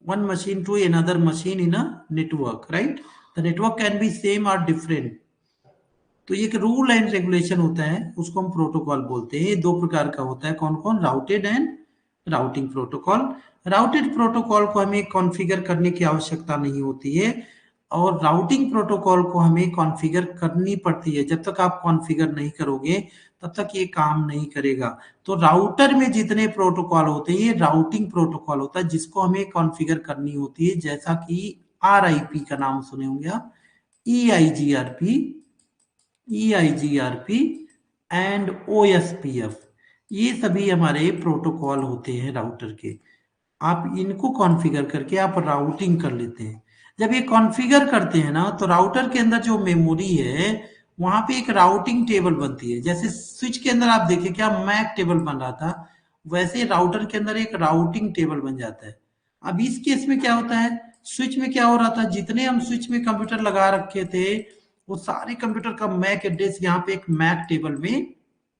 one machine to another machine in a network, right? The network can be same or different. तो ये एक rule and regulation होता है, उसको हम protocol बोलते हैं। दो प्रकार का होता है, कौन कौन, routed and routing protocol. Routed protocol को हमें कॉन्फ़िगर करने की आवश्यकता नहीं होती है और राउटिंग प्रोटोकॉल को हमें कॉन्फ़िगर करनी पड़ती है। जब तक आप कॉन्फ़िगर नहीं करोगे तब तक ये काम नहीं करेगा। तो राउटर में जितने प्रोटोकॉल होते हैं ये राउटिंग प्रोटोकॉल होता है, जिसको हमें कॉन्फ़िगर करनी होती है, जैसा कि RIP का नाम सुने होंगे आप, EIGRP, EIGRP एंड OSPF, ये सभी हमारे प्रोटोकॉल होते हैं राउटर के। आप इनको कॉन्फ़िगर करके आप राउटिंग कर लेते हैं। जब ये कॉन्फ़िगर करते हैं ना तो राउटर के अंदर जो मेमोरी है वहां पे एक राउटिंग टेबल बनती है। जैसे स्विच के अंदर आप देखिए क्या मैक टेबल बन रहा था, वैसे राउटर के अंदर एक राउटिंग टेबल बन जाता है। अब इस केस में क्या होता है, स्विच में क्या हो रहा था, जितने हम स्विच में कंप्यूटर लगा रखे थे वो सारे कंप्यूटर का मैक एड्रेस यहाँ पे एक मैक टेबल में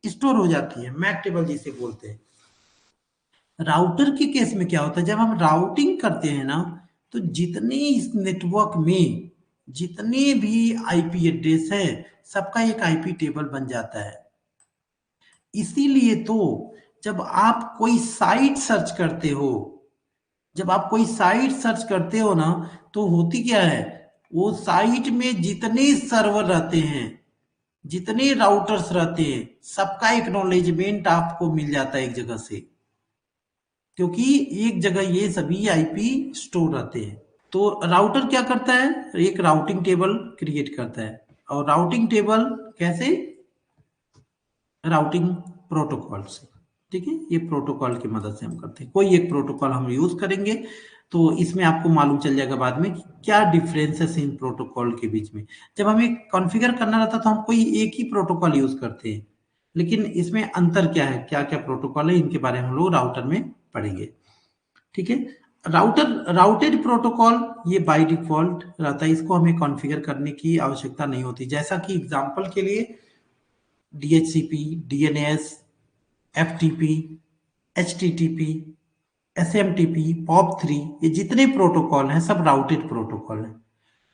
स्टोर हो जाती है, मैक टेबल जिसे बोलते हैं। राउटर के केस में क्या होता है, जब हम राउटिंग करते हैं ना तो जितने इस नेटवर्क में जितने भी आईपी एड्रेस है सबका एक आईपी टेबल बन जाता है। इसीलिए तो जब आप कोई साइट सर्च करते हो, जब आप कोई साइट सर्च करते हो ना तो होती क्या है, वो साइट में जितने सर्वर रहते हैं, जितने राउटर्स रहते हैं, सबका एक्नॉलेजमेंट आपको मिल जाता है एक जगह से, क्योंकि एक जगह ये सभी आईपी स्टोर रहते हैं। तो राउटर क्या करता है, एक राउटिंग टेबल क्रिएट करता है। और राउटिंग टेबल कैसे, राउटिंग प्रोटोकॉल से। ठीक है, ये प्रोटोकॉल की मदद से हम करते हैं, कोई एक प्रोटोकॉल हम यूज करेंगे तो इसमें आपको मालूम चल जाएगा बाद में कि क्या डिफरेंसेस इन प्रोटोकॉल के बीच में। जब हमें कॉन्फ़िगर करना रहता है तो हम कोई एक ही प्रोटोकॉल यूज करते हैं, लेकिन इसमें अंतर क्या है, क्या क्या प्रोटोकॉल है, इनके बारे में हम लोग राउटर में पढ़ेंगे। ठीक है, राउटेड प्रोटोकॉल ये बाय डिफॉल्ट रहता है, इसको हमें कॉन्फ़िगर करने की आवश्यकता नहीं होती। जैसा कि एग्जांपल के लिए DHCP, DNS, FTP, HTTP, SMTP, POP3, ये जितने प्रोटोकॉल हैं सब राउटेड प्रोटोकॉल हैं।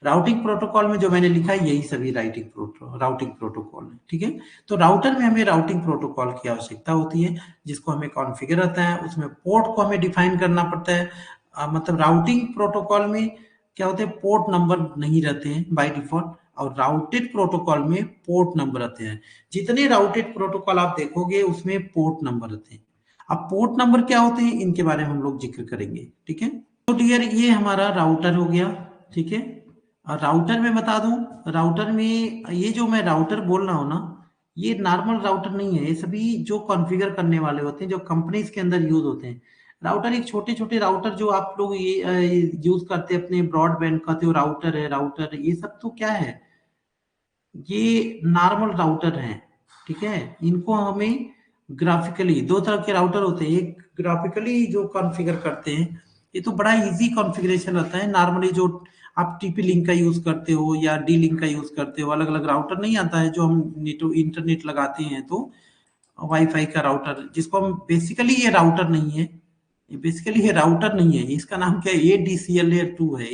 राउटिंग प्रोटोकॉल में जो मैंने लिखा है यही सभी राउटिंग प्रोटोकॉल है। ठीक है, तो राउटर में हमें राउटिंग प्रोटोकॉल की आवश्यकता होती है, जिसको हमें कॉन्फ़िगर रहता है, उसमें पोर्ट को हमें डिफाइन करना पड़ता है। मतलब राउटिंग प्रोटोकॉल में क्या होते हैं, पोर्ट नंबर नहीं रहते हैं बाय डिफॉल्ट, और राउटेड प्रोटोकॉल में पोर्ट नंबर रहते हैं। जितने राउटेड प्रोटोकॉल आप देखोगे उसमें पोर्ट नंबर रहते हैं। अब पोर्ट नंबर क्या होते हैं इनके बारे में हम लोग जिक्र करेंगे। ठीक है, तो डियर ये हमारा राउटर हो गया। ठीक है, और राउटर में बता दूं, राउटर में ये जो मैं राउटर बोल रहा हूँ ना, ये नॉर्मल राउटर नहीं है, ये सभी जो कॉन्फ़िगर करने वाले होते हैं, जो कंपनीज़ के अंदर यूज़ होते हैं। राउटर एक छोटे-छोटे राउटर जो आप लोग ये यूज़ करते हैं अपने ब्रॉडबैंड कहते हो राउटर है, राउटर ये सब तो क्या है? ये नॉर्मल राउटर हैं, ठीक है? इनको हमें ग्राफिकली 2 तरह के राउटर होते हैं, एक ग्राफिकली जो कॉन्फ़िगर करते हैं, ये तो बड़ा ईज़ी कॉन्फ़िगरेशन रहता है। नॉर्मली जो आप टीपी लिंक का यूज़ करते हो या डी लिंक का यूज़ करते हो, अलग-अलग राउटर नहीं आता है जो हम नेटो इंटरनेट लगाते हैं तो वाई-फाई का राउटर जिसको हम बेसिकली ये राउटर नहीं है, ये बेसिकली ये राउटर नहीं है, इसका नाम क्या है एडीसीएल लेयर 2 है,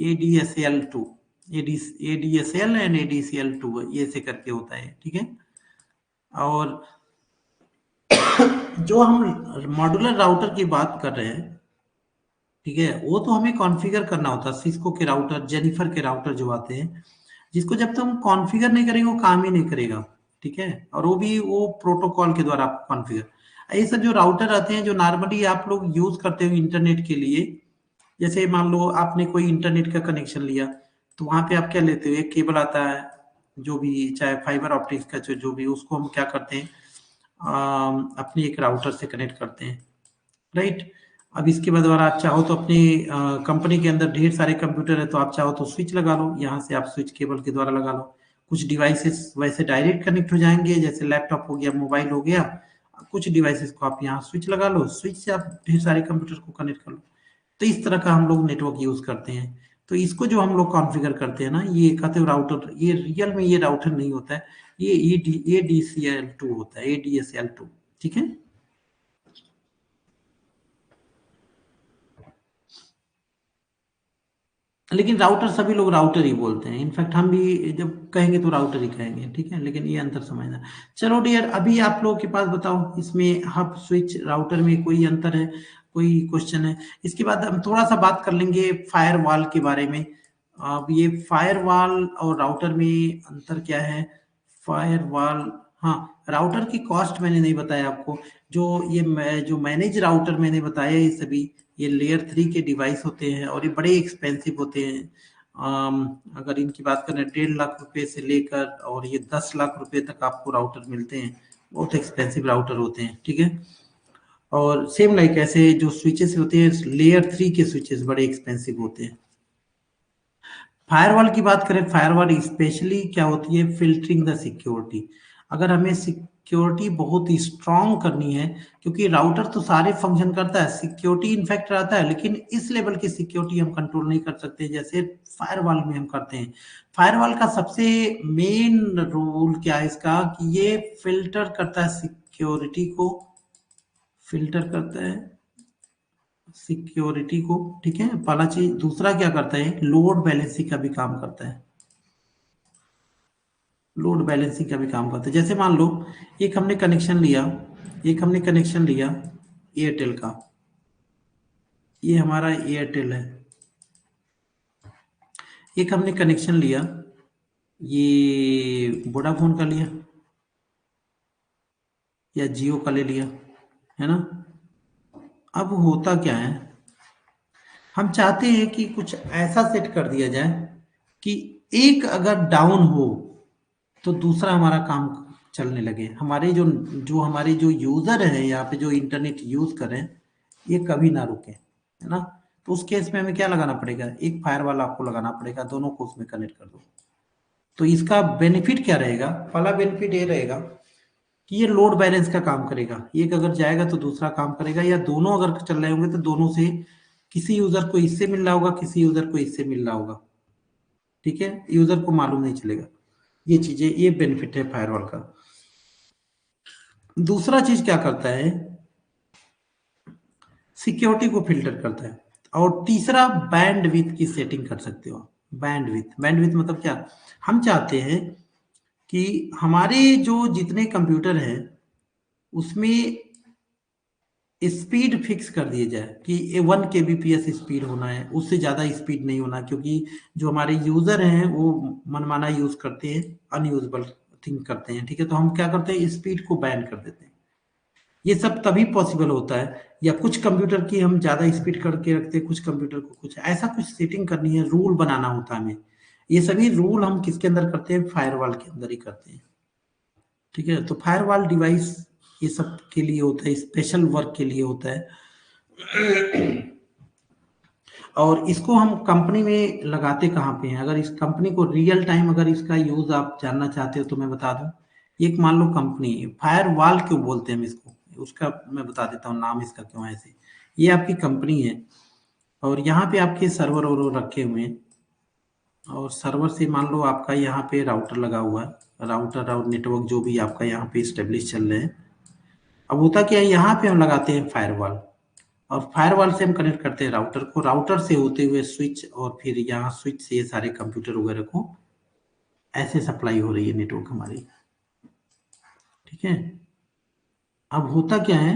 एडीएसएल 2 एडीएसएल एंड एडीसीएल 2 ये ऐसे करके होता है, ठीक है। और जो हम मॉड्यूलर राउटर की बात कर रहे हैं, ठीक है, वो तो हमें कॉन्फ़िगर करना होता है। सिस्को के राउटर, जेनिफर के राउटर जो आते हैं, जिसको जब तक हम कॉन्फ़िगर नहीं करेंगे वो काम ही नहीं करेगा, ठीक है। और वो भी वो प्रोटोकॉल के द्वारा कॉन्फ़िगर। ये सब जो राउटर आते हैं जो नॉर्मली आप लोग यूज़ करते हो इंटरनेट के लिए, जैसे मान लो आपने कोई इंटरनेट का कनेक्शन लिया, तो वहाँ पे आप क्या लेते हो, एक केबल आता है, जो भी चाहे फाइबर ऑप्टिक्स का जो भी उसको हम क्या करते हैं अपने एक राउटर से कनेक्ट करते हैं, राइट। अब इसके बाद अगर आप चाहो तो अपनी कंपनी के अंदर ढेर सारे कंप्यूटर है तो आप चाहो तो स्विच लगा लो, यहाँ से आप स्विच केबल के द्वारा लगा लो। कुछ डिवाइसेस वैसे डायरेक्ट कनेक्ट हो जाएंगे, जैसे लैपटॉप हो गया, मोबाइल हो गया। कुछ डिवाइसेस को आप यहाँ स्विच लगा लो, स्विच से आप ढेर सारे कंप्यूटर को कनेक्ट कर लो। तो इस तरह का हम लोग नेटवर्क यूज करते हैं। तो इसको जो हम लोग कॉन्फ़िगर करते हैं ना, ये कहते हैं राउटर, ये रियल में ये राउटर नहीं होता है, ये ADCL2 होता है, ADSL2, ठीक है। लेकिन राउटर सभी लोग राउटर ही बोलते हैं, इनफैक्ट हम भी जब कहेंगे तो राउटर ही कहेंगे, ठीक है। लेकिन ये अंतर समझना। चलो डियर, अभी आप लोगों के पास बताओ इसमें हब स्विच राउटर में कोई अंतर है, कोई क्वेश्चन है? इसके बाद हम थोड़ा सा बात कर लेंगे फायरवॉल के बारे में। अब ये फायरवॉल और राउटर में अंतर क्या है? फायरवॉल, हाँ, राउटर की कॉस्ट मैंने नहीं बताया आपको। जो जो मैनेज राउटर मैंने बताया, ये सभी ये लेयर 3 के डिवाइस होते हैं और ये बड़े एक्सपेंसिव होते हैं। अगर इनकी बात करें 1.5 लाख रुपए से लेकर और ये 10 लाख रुपए तक आपको राउटर मिलते हैं। बहुत एक्सपेंसिव राउटर होते हैं, ठीक है। और सेम लाइक ऐसे जो स्विचेस होते हैं, लेयर 3 के स्विचेस बड़े एक्सपेंसिव होते हैं। फायरवॉल की बात करें, फायरवॉल स्पेशली क्या होती है, फिल्टरिंग द सिक्योरिटी। अगर हमें सिक्योरिटी बहुत ही स्ट्रांग करनी है, क्योंकि राउटर तो सारे फंक्शन करता है, सिक्योरिटी इनफैक्ट रहता है, लेकिन इस लेवल की सिक्योरिटी हम कंट्रोल नहीं कर सकते जैसे फायरवॉल में हम करते हैं। फायरवॉल का सबसे मेन रोल क्या है इसका, कि ये फिल्टर करता है सिक्योरिटी को, फिल्टर करता है सिक्योरिटी को, ठीक है, पहला चीज। दूसरा क्या करता है, लोड बैलेंसिंग का भी काम करता है, लोड बैलेंसिंग का भी काम करता है। जैसे मान लो एक हमने कनेक्शन लिया, एक हमने कनेक्शन लिया एयरटेल का, ये हमारा एयरटेल है। एक हमने कनेक्शन लिया, ये वोडाफोन का लिया या जियो का ले लिया, है ना। अब होता क्या है, हम चाहते हैं कि कुछ ऐसा सेट कर दिया जाए कि एक अगर डाउन हो तो दूसरा हमारा काम चलने लगे। हमारे जो जो हमारे जो यूजर है यहाँ पे जो इंटरनेट यूज कर रहे हैं, ये कभी ना रुके, है ना। तो उस केस में हमें क्या लगाना पड़ेगा, एक फायरवॉल आपको लगाना पड़ेगा, दोनों को उसमें कनेक्ट कर दो। तो इसका बेनिफिट क्या रहेगा, पहला बेनिफिट ये रहेगा कि ये लोड बैलेंस का काम करेगा, एक अगर जाएगा तो दूसरा काम करेगा, या दोनों अगर चल रहे होंगे तो दोनों से किसी यूजर को इससे मिल रहा होगा, किसी यूजर को इससे मिल रहा होगा, ठीक है, यूजर को मालूम नहीं चलेगा। ये चीजें, ये बेनिफिट है फायरवॉल का। दूसरा चीज क्या करता है, सिक्योरिटी को फिल्टर करता है। और तीसरा बैंडविड्थ की सेटिंग कर सकते हो। बैंडविड्थ, बैंडविड्थ मतलब क्या, हम चाहते हैं कि हमारे जो जितने कंप्यूटर हैं उसमें स्पीड फिक्स कर दिए जाए कि 1 kbps स्पीड होना है, उससे ज़्यादा स्पीड नहीं होना, क्योंकि जो हमारे यूज़र हैं वो मनमाना यूज़ करते हैं, अनयूजेबल थिंग करते हैं, ठीक है। तो हम क्या करते हैं, स्पीड को बैन कर देते हैं। ये सब तभी पॉसिबल होता है, या कुछ कंप्यूटर की हम ज़्यादा स्पीड करके रखते हैं, कुछ कंप्यूटर को कुछ ऐसा कुछ सेटिंग करनी है, रूल बनाना होता है हमें। ये सभी रूल हम किसके अंदर करते हैं? फायरवॉल के अंदर ही करते हैं, ठीक है। तो फायरवॉल डिवाइस ये सब के लिए होता है, स्पेशल वर्क के लिए होता है। और इसको हम कंपनी में लगाते कहाँ पे हैं? अगर इस कंपनी को रियल टाइम अगर इसका यूज आप जानना चाहते हो तो मैं बता दूं, एक मान लो कंपनी, फायरवॉल क्यों बोलते हैं हम इसको, उसका मैं बता देता हूँ नाम इसका क्यों है ऐसे। ये आपकी कंपनी है और यहाँ पे आपके सर्वर और रखे हुए हैं, और सर्वर से मान लो आपका यहाँ पे राउटर लगा हुआ है, राउटर और नेटवर्क जो भी आपका यहाँ पे स्टेब्लिश चल रहे हैं। अब होता क्या है, यहाँ पे हम लगाते हैं फायरवॉल, और फायरवॉल से हम कनेक्ट करते हैं राउटर को, राउटर से होते हुए स्विच, और फिर यहाँ स्विच से ये सारे कंप्यूटर वगैरह को ऐसे सप्लाई हो रही है नेटवर्क हमारी, ठीक है। अब होता क्या है,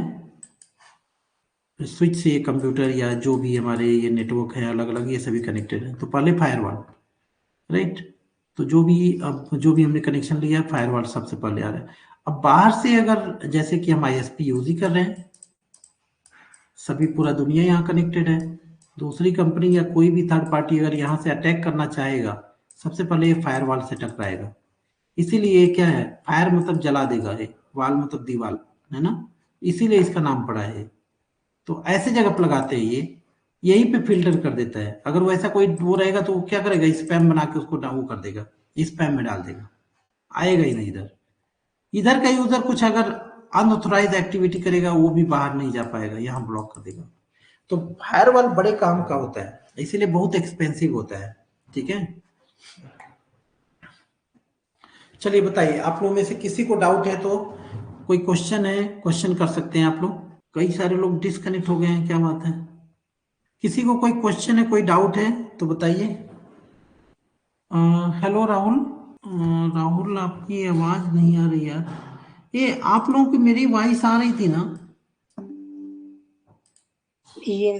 स्विच से ये कंप्यूटर या जो भी हमारे ये नेटवर्क है अलग अलग, ये सभी कनेक्टेड है। तो पहले फायरवॉल, राइट। तो जो भी हमने कनेक्शन लिया, फायरवॉल सबसे पहले आ रहा है। अब बाहर से अगर जैसे कि हम आईएसपी यूज ही कर रहे हैं, सभी पूरा दुनिया यहाँ कनेक्टेड है, दूसरी कंपनी या कोई भी थर्ड पार्टी अगर यहाँ से अटैक करना चाहेगा, सबसे पहले ये फायरवॉल से टकराएगा। इसीलिए ये क्या है, फायर मतलब जला देगा, है वॉल मतलब दीवार, है ना, इसीलिए इसका नाम पड़ा है। तो ऐसे जगह पर लगाते हैं ये, यहीं पे फिल्टर कर देता है। अगर वो ऐसा कोई वो रहेगा तो वो क्या करेगा, स्पैम बना के उसको वो कर देगा, स्पैम में डाल देगा, आएगा ही नहीं इधर। इधर का यूजर कुछ अगर अनऑथोराइज एक्टिविटी करेगा वो भी बाहर नहीं जा पाएगा, यहाँ ब्लॉक कर देगा। तो फायरवॉल बड़े काम का होता है, इसीलिए बहुत एक्सपेंसिव होता है, ठीक है। चलिए बताइए, आप लोग में से किसी को डाउट है तो कोई क्वेश्चन है, क्वेश्चन कर सकते हैं आप लोग। कई सारे लोग डिस्कनेक्ट हो गए हैं, क्या बात है? किसी को कोई क्वेश्चन है, कोई डाउट है तो बताइए। हेलो राहुल। राहुल आपकी आवाज नहीं आ रही यार। ये आप लोगों की मेरी वॉइस आ रही थी ना? ये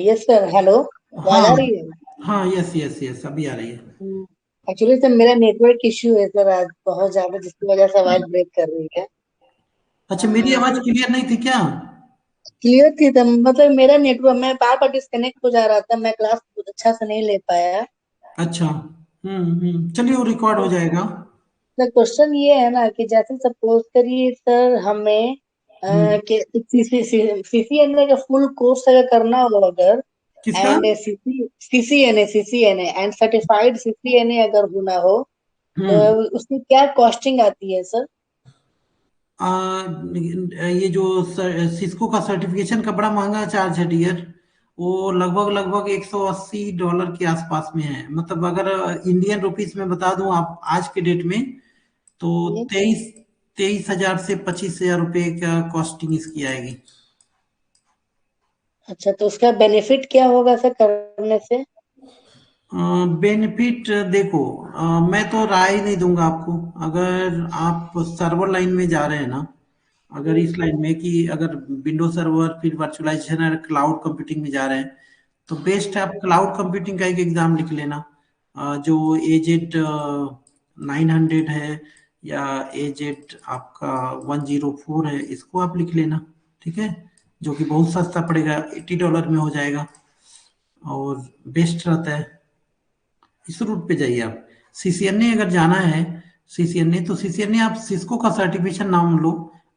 यस सर, हेलो, आवाज हाँ आ रही है? हाँ, यस यस यस, अभी आ रही है। एक्चुअली सर मेरा नेटवर्क इश्यू है सर आज बहुत ज्यादा, जिसकी वजह से आवाज ब्रेक कर रही है। अच्छा, मेरी आवाज क्लियर नहीं थी क्या? क्लियर थी तब, मतलब मेरा नेटवर्क, मैं बार बार डिस्कनेक्ट हो जा रहा था, मैं क्लास बहुत अच्छा से नहीं ले पाया। अच्छा, चलिए वो रिकॉर्ड हो जाएगा। सर क्वेश्चन ये है ना कि जैसे सपोज करिए सर, हमें हम्म कि सीसीएनए का फुल कोर्स अगर करना हो अगर, किसका? And CCNA and certified CCNA अगर होना हो, तो हम्म उसकी क्या कॉस्टिंग आती है सर? ये जो सिस्को का सर्टिफिकेशन का बड़ा महंगा चार्ज है डियर। वो लगभग लगभग $180 के आसपास में है। मतलब अगर इंडियन रुपीस में बता दूं आप आज के डेट में, तो ये 23,000 से 25,000 रुपये का कॉस्टिंग इसकी आएगी। अच्छा, तो उसका बेनिफिट क्या होगा सर करने से? बेनिफिट देखो, मैं तो राय नहीं दूंगा आपको। अगर आप सर्वर लाइन में जा रहे हैं ना, अगर इस लाइन में कि अगर विंडो सर्वर फिर वर्चुअलाइजेशन और क्लाउड कंप्यूटिंग में जा रहे हैं, तो बेस्ट है आप क्लाउड कंप्यूटिंग का एक एग्जाम लिख लेना। जो एजेड 900 है, या एजेड आपका 104 है, इसको आप लिख लेना, ठीक है। जो कि बहुत सस्ता पड़ेगा, $80 में हो जाएगा, और बेस्ट रहता है। इस रूट पे जाइए आप। सीसीएनए अगर जाना है, सीसीएनए तो सीसीएनए आप सिस्को का सर्टिफिकेशन नाम लो,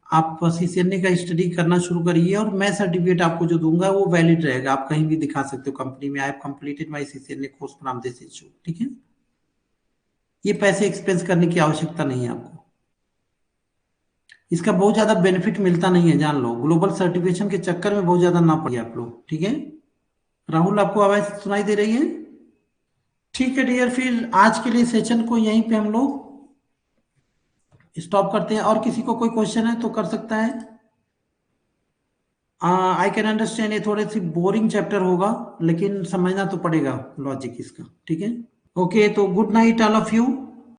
आप सीसीएनए का स्टडी करना शुरू करिए, और मैं सर्टिफिकेट आपको जो दूंगा वो वैलिड रहेगा, आप कहीं भी दिखा सकते हो कंपनी में, I have completed my CCNA course from this institute, ठीक है। ये पैसे एक्सपेंस करने की आवश्यकता नहीं है आपको, इसका बहुत ज्यादा बेनिफिट मिलता नहीं है, जान लो। ग्लोबल सर्टिफिकेशन के चक्कर में बहुत ज्यादा ना पड़िए आप लोग, ठीक है। राहुल आपको आवाज सुनाई दे रही है? ठीक है डियर, फिर आज के लिए सेशन को यहीं पे हम लोग स्टॉप करते हैं। और किसी को कोई क्वेश्चन है तो कर सकता है। आई कैन अंडरस्टैंड ये थोड़े सी बोरिंग चैप्टर होगा, लेकिन समझना तो पड़ेगा लॉजिक इसका, ठीक है। ओके, तो good night all of you.